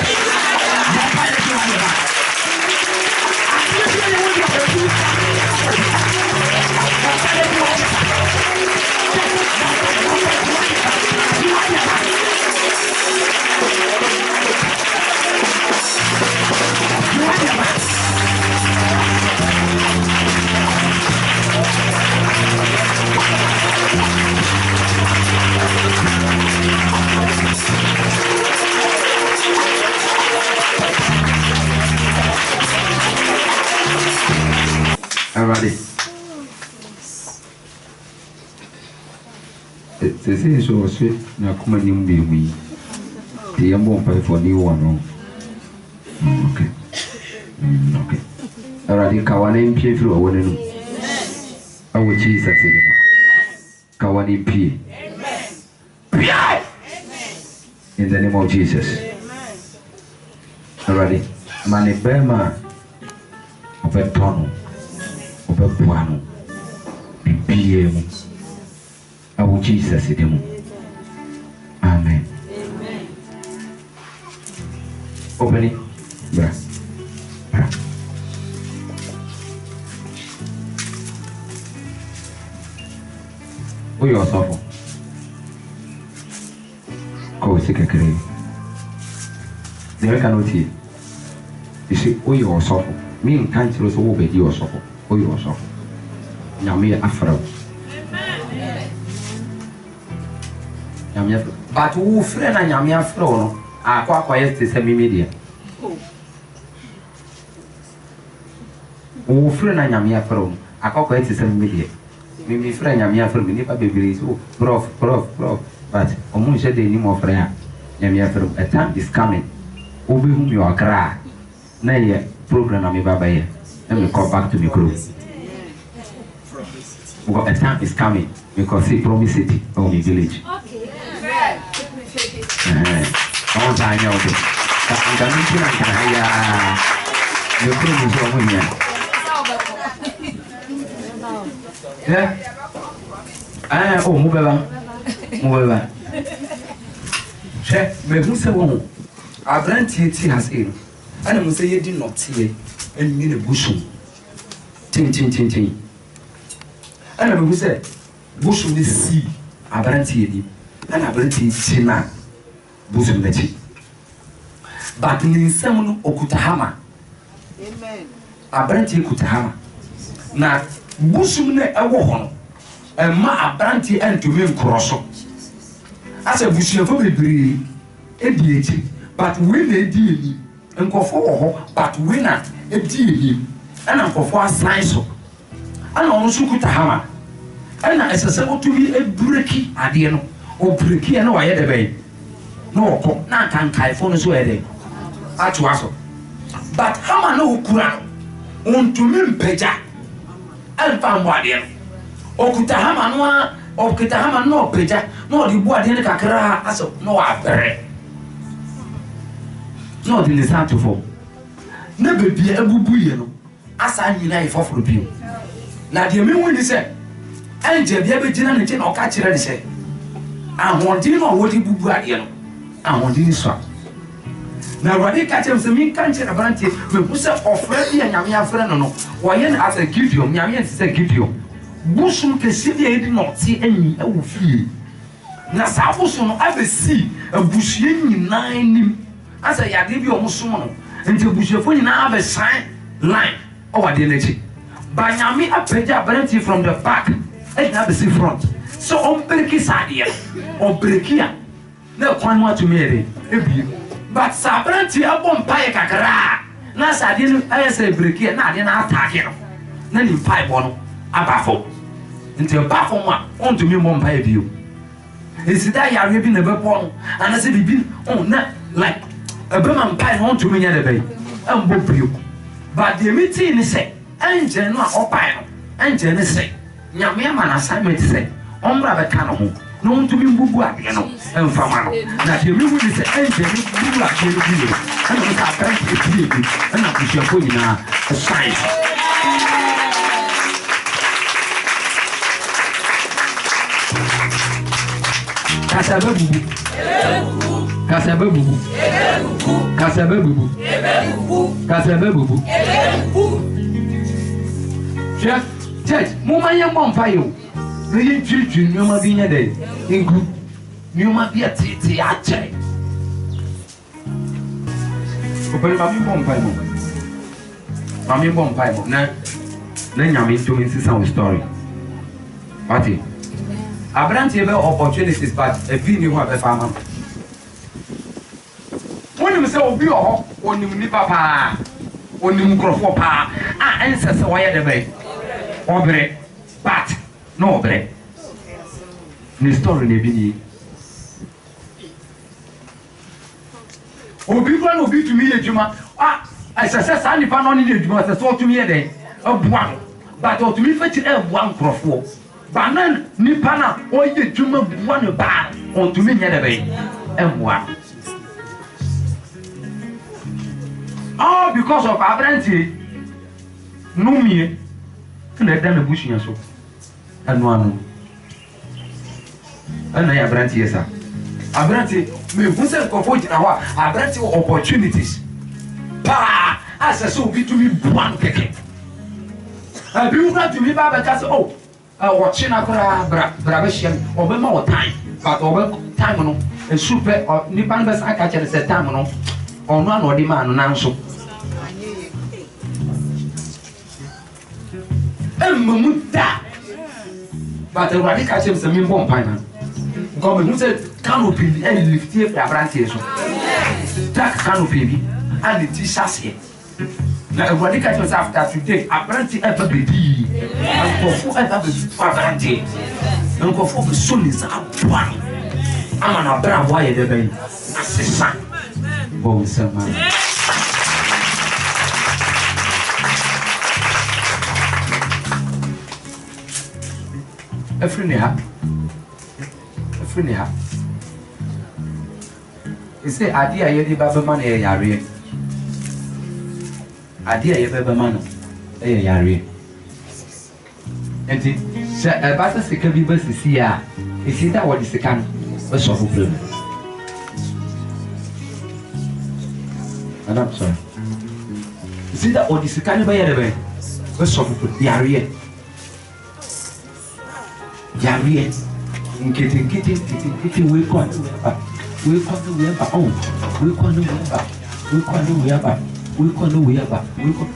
Speaker 2: Already. This is so sweet. Now come and be we. The young one pay for new one. Okay. Okay. Already, Kawanin pay through a winning. I will Jesus. Kawanin pay. In the name of Jesus. Already. Mani Bema. Obe tono. Obe buano. Bibiemu. I will Jesus. Amen. Open it. Bra. Who you also? Go sick a crane. There cannot hear. You see, who you also? Me and Council will be your suffer. Who you also? Yamia Afro. But who friend and Yamia Afro are quite quiet to semi media. Who friend and Yamia Afro are quite quiet to semi media. Me friend Yamia Afro, me baby is prof. But almost a day more friend. Yamia Afro, a time is coming. Over whom you are cry. Nay, program of me baba. Let me come back to me crew. A time is coming because see promise city or me village. I want to know this. I'm going to yeah. Oh, move over. Check, me who say one. I brand tea has in. And I must say you did not see and mean a bushum. Ting. And I who say bushum is sea. I brand tea and I brand tea china. Bosom the tea. But in some Okutahama. Amen. I brand tea Kutahama. Now, Busum ne a wohon. And ma a brandy and to me cross. As a bushel for me, ADH, but when they deal and go for but winner a deal and I'm for science. And also Kutahama. And as a second to be a breaky, I didn't know, or breaky and no, I had a bay. No, not can typhoon as well. At was. But Hama no Kuran on to me, Peja. And found what in Okutahama no, Okutahama no, Peja, no, the boy didn't kakra as of no, I bear. No, the listen to fall. Never be a boo, as I mean, I for you. Now, the men when he said, and Jabby Generation or catch it, say, I want you know what you boo at you. I want you to swap. Now, when they catch him, the mean country about it, we put up already and Yamia friend no. Why, as a give you, Yamia is a give you. Bushum can see they did not see any of fee. Now, Sabuson, I will see a bushing 9 as I give you almost soon until Bushafuni now have a sign line over the energy. By Yami, I pay a brandy from the back and have a sea front. So on Berkey side here, or Berkia. No one want to marry. But Sabranti upon Pie Kakara. Nas I didn't say break here, not in our target. Then you pipe one, a baffle. Until baffle one, on to me one pie view. Is that you are living a weapon, and I said, you've been on that like a Burman pie on to me at the bay. And both you. But the meeting is say, and Jenna or pie, and Jenna say, Yamiaman assignment say, on rather canoe. No to be Bubu, you know, and Famano. Now, the room is the engine, Bubu, and we have plenty and I push your foot in a science. Casababu, Church, Mumaya Mompayo. You children, you might be a day. In group, you might be a titty at check. Open Mammy Bompimo. Mammy Bompimo. Now, then I'm into Mrs. Sound story. Party. I branch about opportunities, but a video have a farmer. When you say, oh, be all, when you nip papa, when you grow for pa, I answer so why the way. obre but no obre ni story na bi ni obi kwa no bi to me adwuma asese sa nipa no ni adwuma asese o to me den abua but o to me fetch abua nkrofo banan nipa na o ye adwuma bua no ba o to me nya de be abua all because of abranti no me na da na bushian so anu ana ya abranti yesa abranti me hunse kofo jina ho abranti opportunities pa asase obi to me buan keke abi una to me baba ka say oh watch na kora bra be shia obema o time but obe time no e super ni pan be sa ka chere se time no onu an odi ma no nanso mamuda but the radical change some bomb pan come who said canopy and lift here for abranti so that canopy bi and the t-shirts here now radical change after today abranti ever be and for ever be abranti and for the sun is abwan I'm an abra why the bay assistant bon sama Afrinia. You say, Adia, you did Baba Money, a yari. Adia, you Baba Mano, a yari. And it's a batter sicker bibers to see ya. You see that what is the can, a soft bloom. And I'm sorry. You see that what is the can by a way, a soft bloom, yari. Yari, getting we can't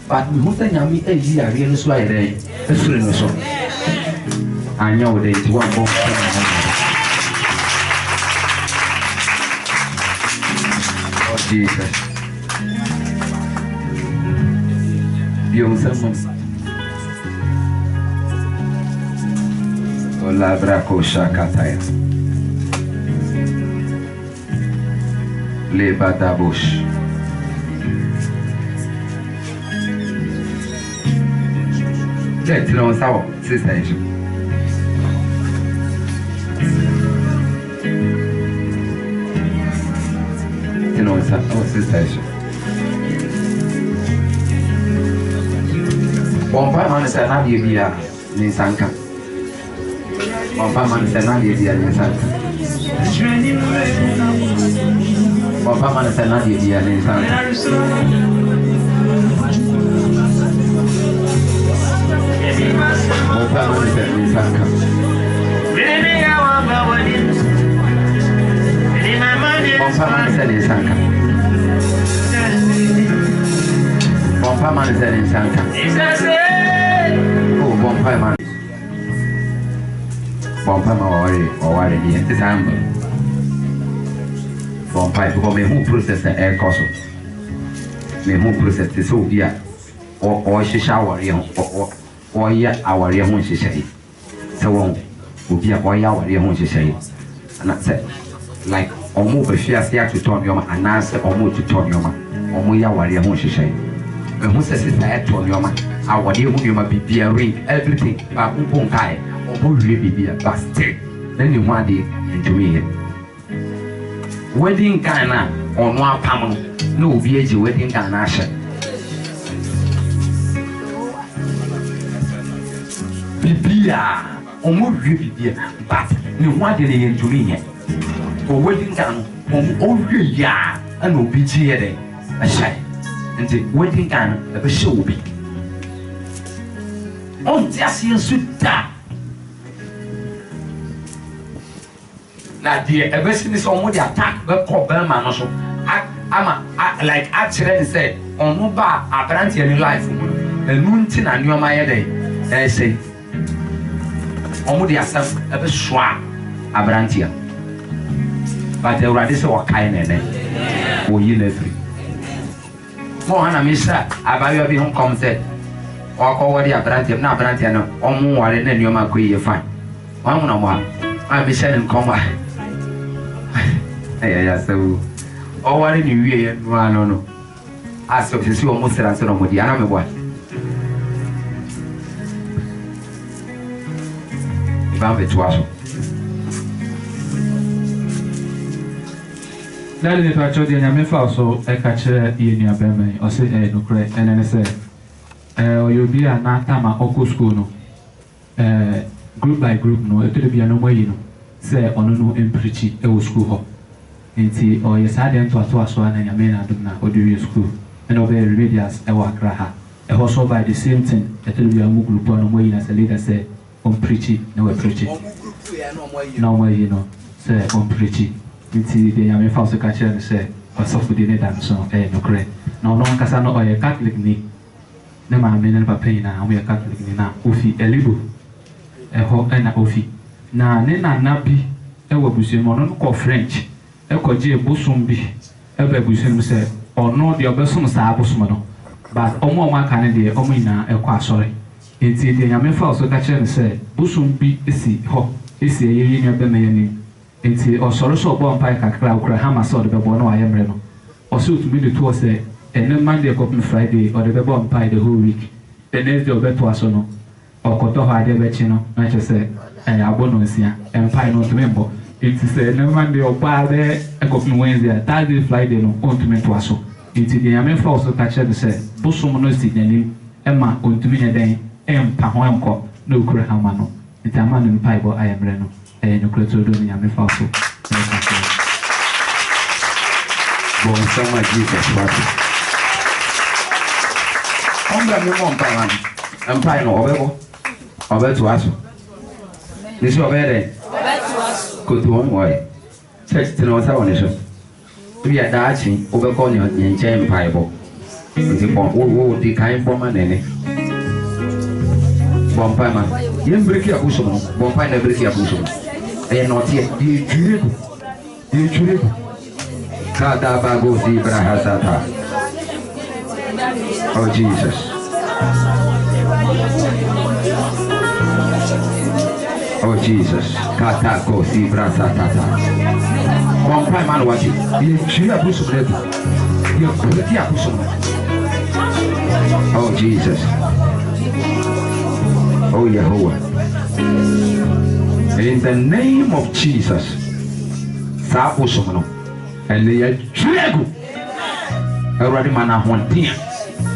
Speaker 2: but we must have a year really so I day. A friend or so. I know there is one more. Oh, Jesus. Young someone. La bracosha kataya le batabush tu l'as savoir c'est ça tu l'as ça c'est ça bon pas man c'est na bia ni sanka Papa man sana dia ni sana. Papa man sana dia ni sana. Papa man sana ni sana. Papa man sana ni sana. Papa man sana ni sana. Oh, papa man. Bompa ma wale ni ente samba bompa ko me hu process e koso me hu process so bia o shisha wari o ya awari hu shisha yi se won obi a o ya awari hu shisha yi ana se like omo be fia se to turn yoma anase omo to turn yoma omo ya awari hu shisha yi e hu se se e turn yoma awari hu yoma bibia ring everything ba mpon kai omo really be a bastard then you want it to me wedding kana on one pam no be a wedding kana sha bibia omo really be but you want it to me for wedding kana omo ya and obi ji here a shy and the wedding kana a show be on just you suta na die ebesi ni so mo dey attack be call Belma no so ama like actually say onu ba abranti any life mu enu nti na nyoma ye dey say omo dey asem ebe soa abranti but the already say wakai nene o yi na free mo hana mi sha abayo bi hom come said call what the Abrantium, not Brantiano, or more than you might quit your fine. One no more. I'll be sending comma. Yeah, so. Oh, what in you hear? No. I saw you almost answer with the animal one. Bambi to us.
Speaker 7: That is the picture the Yami also a catcher in your beme or say no credit and then I say you'll be a Natama Oko school no group by group no it will be a no way you know say on no in preachy a school hall into or yes I didn't to us one and Yamin Aduna or do your school and obey remedias a wakraha a also by the same thing it will be a group on way as a leader say on preachy no preachy no way you know say on preachy. Nti de yame fa so ka kire se osofo de ne dan so no kre na ono nkasa no oye Catholic ni ne ma me ne papa ina o ye Catholic ni na ofi elibo ho na ofi na ne na bi e wabusu mo no ko French e ko je bosom bi e ba busu se ono de obesom sa bosom no but omo aka ne de omo ina e ko asore nti de yame fa so ka kire se bosom bi esi ho esi ye ni be me ni enti osoro so bo mpa kakra okra hama so de bebo no ayemre no oso to be the to say and Monday ko Friday or the bebo mpa the whole week the next day obeto aso no okoto ha de bechi no na che say abono nsia mpa no to membo enti say na Monday opa de ekofin Wednesday Thursday Friday no on to me to aso enti de yame fa so ka che de say bosom no si nyani ema on to me den empa ho enko no okra hama no enti amanu mpa bo ayemre no no credo ni ame falso.
Speaker 2: Bon sama Jesus watu. Omba mi mo mpa wan. Mpa no obebo. Obeto aso. Nisi obere. Obeto aso. Ko tu on wai. Church tino sa woni so. Bi ya daachi obeko ni nche mpa ibo. Nti bon wo di kan bo ma nene. Bon pa ma. Yem breki abuso no. Bon pa na breki abuso no. E not yet, the Juribu. Kada bago di brahasata. Oh Jesus. Oh Jesus. Kata go di brahasata. One time man what it. The Juribu subrebu. The Breti abuso. Oh Jesus. Oh Yehovah. In the name of Jesus, Sapusono, and they are Drago. Already mana hontia,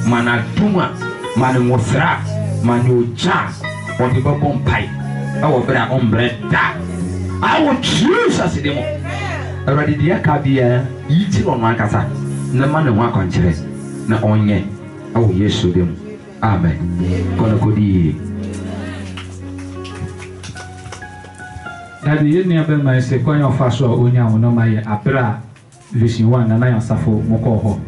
Speaker 2: mana duma, mana mosra, manu ja, or the bobon pipe, our bra ombre da. I will choose as demo. Already dear Kabia, eating on my casa, no man and one country, no onye. Oh, yes, to them. Amen. Gonna go the that the year ben my say kwan your faso onya wo no maye abra vision 1 na yan safo moko ho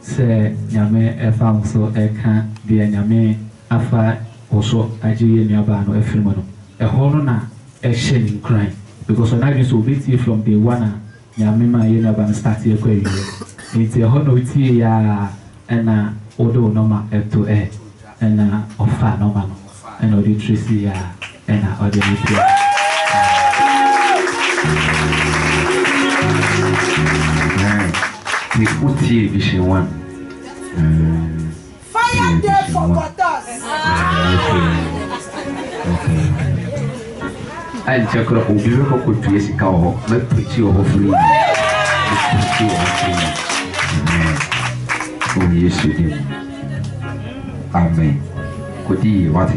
Speaker 2: se nyame efa so eka de nyame afa oso ajiye ni aba no efirimo no e ho no na e hye ni kran because on that so be from day 1 nyame ma ye na ba start ye kwa yiye nti e ho no tie ya na odo no ma eto na ofa no ma no and odi trisi ya na odi ni the Uti Vision 1. Fire there for us. Okay. I check up on you for good to yes, cow, but put you hopefully. Oh, yes, you did. Amen. Good day, what?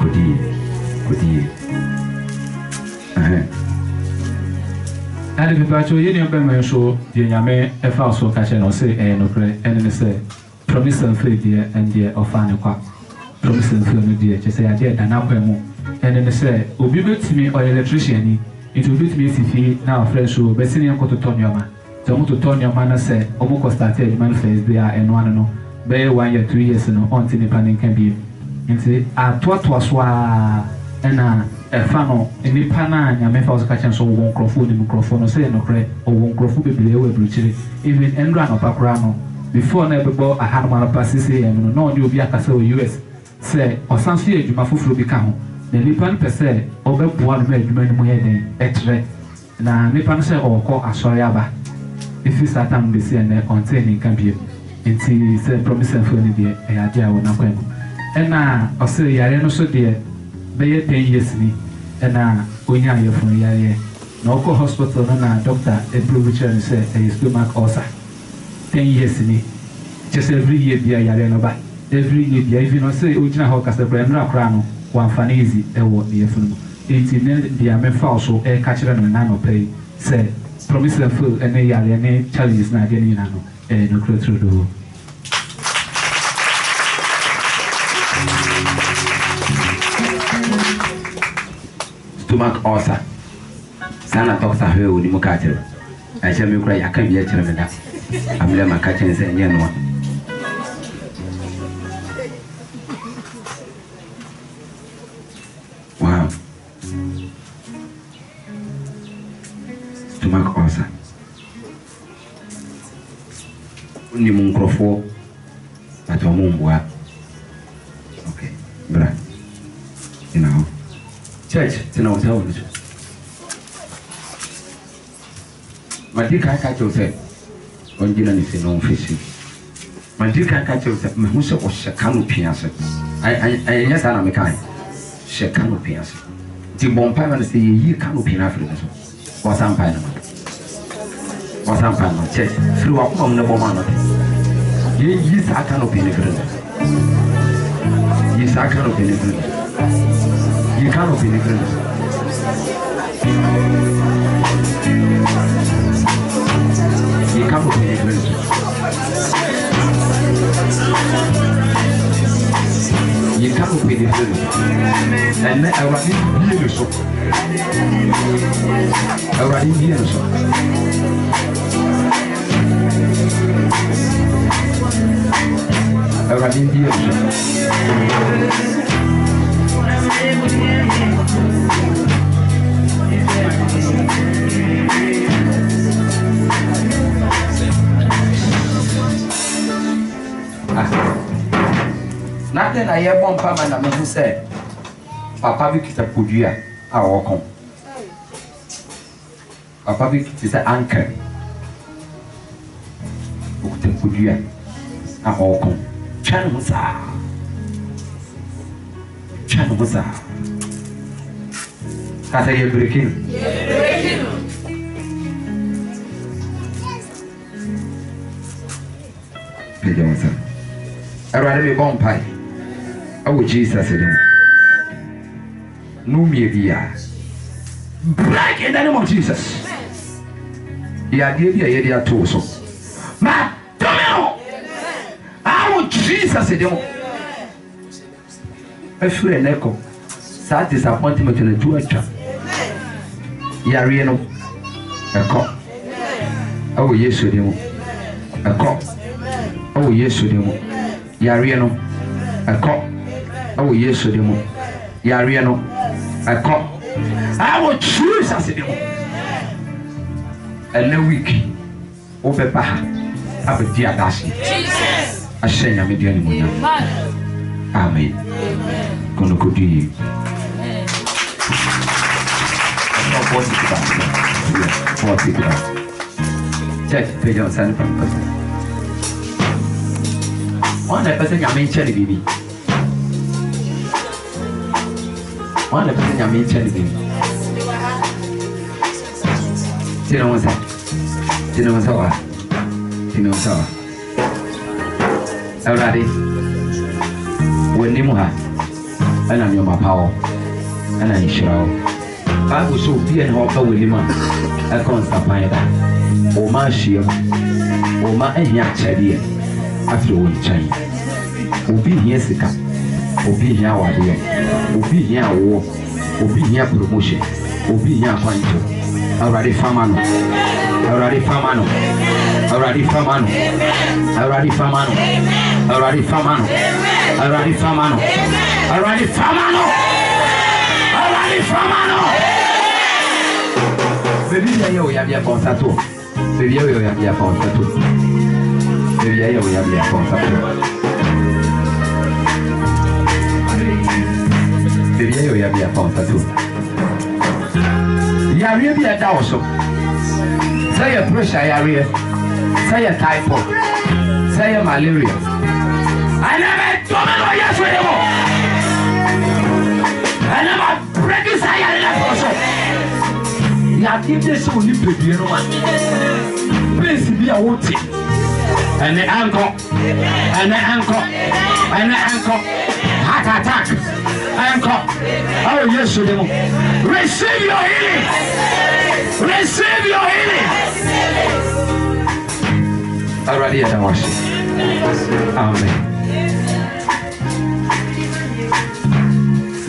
Speaker 2: Good day. And if you actually any of them show the Yame a false occasion or say no pray and say promise and faith dear and dear of Fanny Quack. Promise and faith dear, just say I did an upper moon. And then they say, will be good to me or electrician. It will be to me if he now fresh show, but senior to Tonyama. So to Tonyama say, almost started manifest there and one no. Bay 1 year, 2 years no until the planning can be. And say, I thought was and fano any pana nyame fa catching so one microphone say no cre or one microphone be we even endra no pakra no before na bebo a hanmal pass say no you be akasa US
Speaker 7: sɛ ɔsan so yɛ adwuma foforɔ bi ka ho na nipa no pɛ sɛ ɔbɛboa no ma adwuma no mu yɛ den ɛtrɛ na nipa no sɛ ɔrekɔ asɔre aba efi saa tam besi ɛnɛ ɔnte ne nka bio nti sɛ promise afo no deɛ ɛyɛ adeɛ a wɔnakwan mu ɛna ɔsɛ yare no so deɛ bɛyɛ 10 years ni ɛna onya ayɛfo yareɛ na ɔkɔ hospital no na doctor ɛburo kyerɛ no sɛ ɛyɛ stomach ulcer 10 years ni kyɛ sɛ every year bia yare no ba every year bia even ɔsɛ ogyina hɔ kasa brɛ no akora no wɔamfa no easy ɛwɔ ne yɛfo no mu nti ne deɛ mɛfa so ɛka kyerɛ no na nɔpɛ yi sɛ promise afo ɛne yareɛ ne challenges na adeɛ no nyinaa no ɛyɛ nokora turo do
Speaker 2: stomach ulcer sana doctor hwe oni mu ka kyerɛ ahyɛ me kura yaka bi kyerɛ me da amle ma ka kyerɛ sɛ nyɛ no wow stomach ulcer oni mu nkrofo ato mu mboa okay bra church tina wasa wo so madi ka kyerɛ onjina ni se no fisi madi ka kyerɛ sɛ me hu sɛ o hyɛ canopy ase ai nya sana me kan hyɛ canopy ase ti bompa na sɛ yi canopy na afre so wasampa na church firi wa kuma mun bɔ ma no yi sa canopy ne fere yi sa canopy ne fere you can't be different. You can't be different. You can't be different. And I was in the shop. I was in the shop. I was in the shop. Nothing I ever papa na me who said papa bi kita podua a wɔkɔn papa bi kita anchor okuta podua a wɔkɔn twɛn ho saa kasa yɛ breaking pɛgya wo sa awurade me bɔ mpae awɔ Jesus anim no me bia break in the name of Jesus ya die bia ye dia to so ma domino awɔ Jesus anim afure neko sa disappointment na tu atwa yare no ɛkɔ awɔ Yesu anim ɛkɔ awɔ Yesu anim yare no ɛkɔ awɔ Yesu anim yare no ɛkɔ awɔ Jesus anim ɛna week wobɛba ha abɛdi adase Jesus ahyɛ nyame di animuonyam amen kono kodi Check, pejam sana pampas. Mana pasal nyame cari bibi. Mana pasal nyame cari bibi. Tino masa. Alrighty. Wendi muha. Ana nyoma pao. Ana inshirao. Bible so be and hawk with him. I can't stop my head. O ma shia. O ma enya chadi. After one chain. Obi here sika. Obi here wadi. Obi here war. Obi here promotion. Obi here kwanto. Already famano. Already famano. Already famano. Already famano. Already famano. Already famano. Already famano. Already famano. Baby, yo ya bien pensato. Baby, yo ya bien pensato. Baby, yo ya bien pensato. baby, you have your phone tattoo. Yaria be a also. Say a pressure, Yaria. Say a typhoid. Say a malaria. I never told you yes anymore. I never break his eye also. You have given this only baby, you know. Please be a wood. And the ankle, and the ankle, and the ankle, heart attack, ankle. Oh, yes, you do. Receive your healing. Receive your healing. Already at the worship. Amen.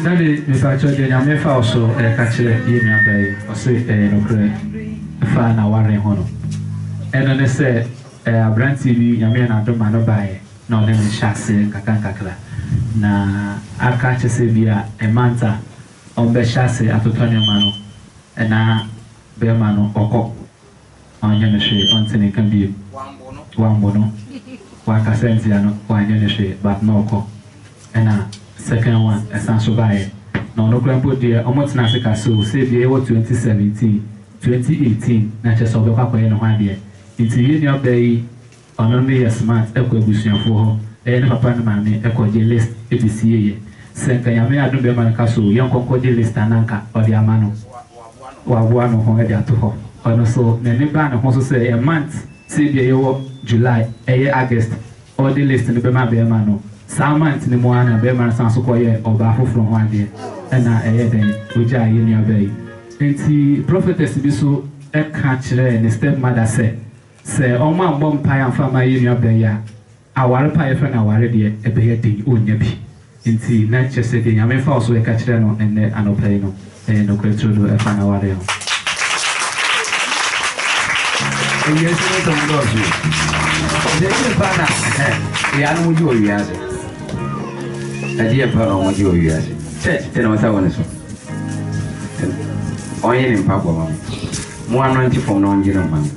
Speaker 7: Daddy, if I told you, I'm a also a catcher in your bay, or say no cray, fan a warring honor. And then they said, brand TV, Yaman, I don't mind buy, no, then chassis, Kakan na akache sebia emanta ombe chassis atotonyo mano na be mano oko onyene hwe ontene kan bi wambono wakasentia no wanyene hwe but no oko na second one esanso bae no no grandpa dia omotina seka so sebia e 2017 2018 na cheso be kwakoye no hwade nti yeni obai ono ne smart ekwa busuafo ho ne papa no mame ekoje list ebisiye senka yame adun be man ka so yankonkoje list ananka odi amano wa no ho e ato ho ono so ne ba no ho so say a month say be yo July August all the list ne be ma be ma no some month ne mo ana be man san so koye oba foforo ho ade na den oja yeni abai enti prophetess bi so e ka kire ne step mother say o ma mbom pa ya fa ma yeni abai ya aware pa ya fa na aware de e be ya den onya bi enti na chese de nyame fa so e ka kire no enne anopai no no kwetro do e fa na aware ho yes no to ndo ju de ke pa na ya no ju o ya se adi e pa no ju o ya se che no sa wona so onye ni mpa kwa mama mo anointi from no njira mama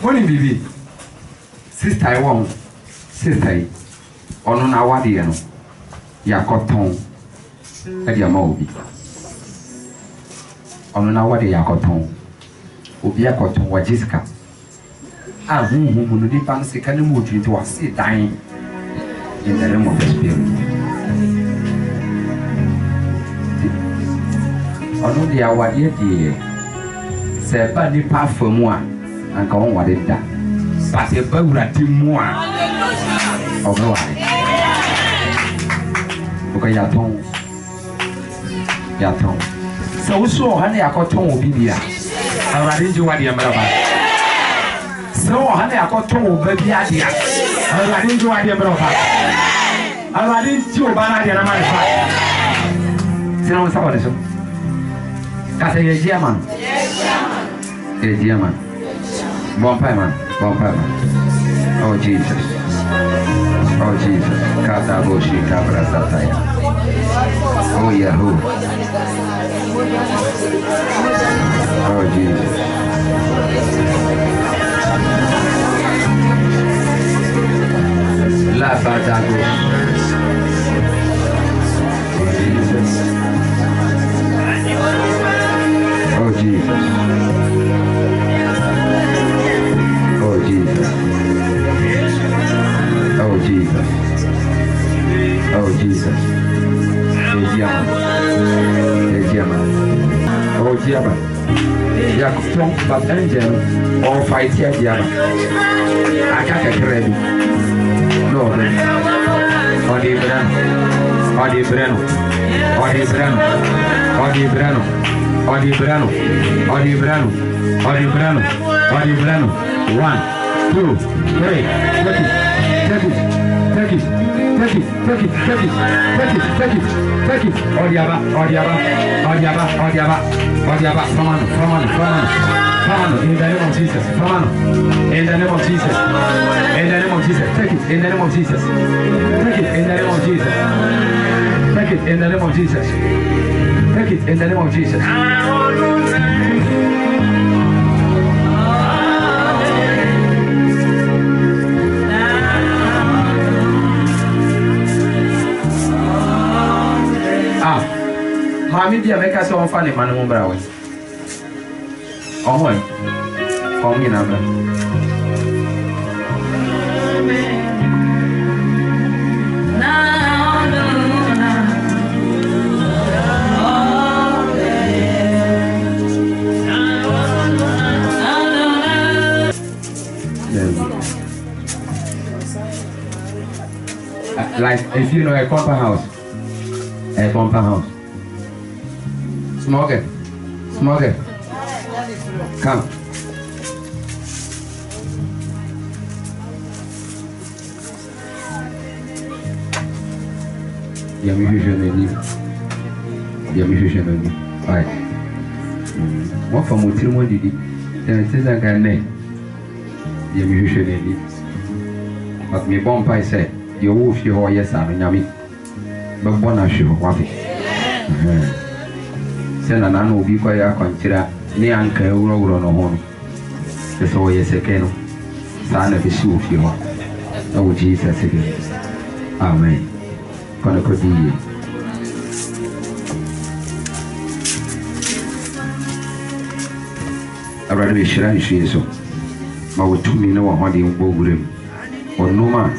Speaker 7: woni bibi sister I want sister ono na wadi no yakoton adi ama obi ono na wadi yakoton obi yakoton wa Jessica mu no di pan se kan mu twinti wa se dan in the realm of the spirit ono di awade di se ba ni pa famu a anka won wade da ba se ba wurati mu a ogo wade oka yaton so so ha na yakoton obi bia awade nji wade amara ba so ha na yakoton obi bia dia awade nji wade amara ba awade nji oba na dia na ma fa sino mo sabode so kase ye German bon payman oh Jesus kata boshi kabra sataya oh Yahoo oh Jesus la badago oh Jesus oh Jesus oh Jesus oh Jesus oh Diaba ya kuton but angel or fight here Diaba akaka krebi no odi brano 1 2 3 take it odiaba Famano, in the name of Jesus. Famano, in the name of Jesus. In the name of Jesus. Take it in the name of Jesus. Take it in the name of Jesus. Take it in the name of Jesus. Take it in the name of Jesus.
Speaker 2: bi a meka sɛ ɔmfa ne ma no mu bra wɛ ɔhɔ ɔmo nyinaa bra like if you know a compound house, small girl, come. Alright. What from Mutilmo did it? Then it is like a name. But me bomb pie said, your wolf, your yes, I'm yummy. But one I should want it. Send an annual be quite consider near Uncle Roll on a home. The so yes, a canoe. Son of his shoe, you are. Oh, Jesus again. Amen. Gonna could be. I rather be sure and she is so. But with 2 minutes or 100 in Bogram. Or no man,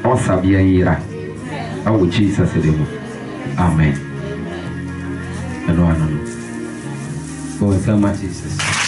Speaker 2: or Sabia Ira. Oh, Jesus, amen. And one, oh, so much Jesus.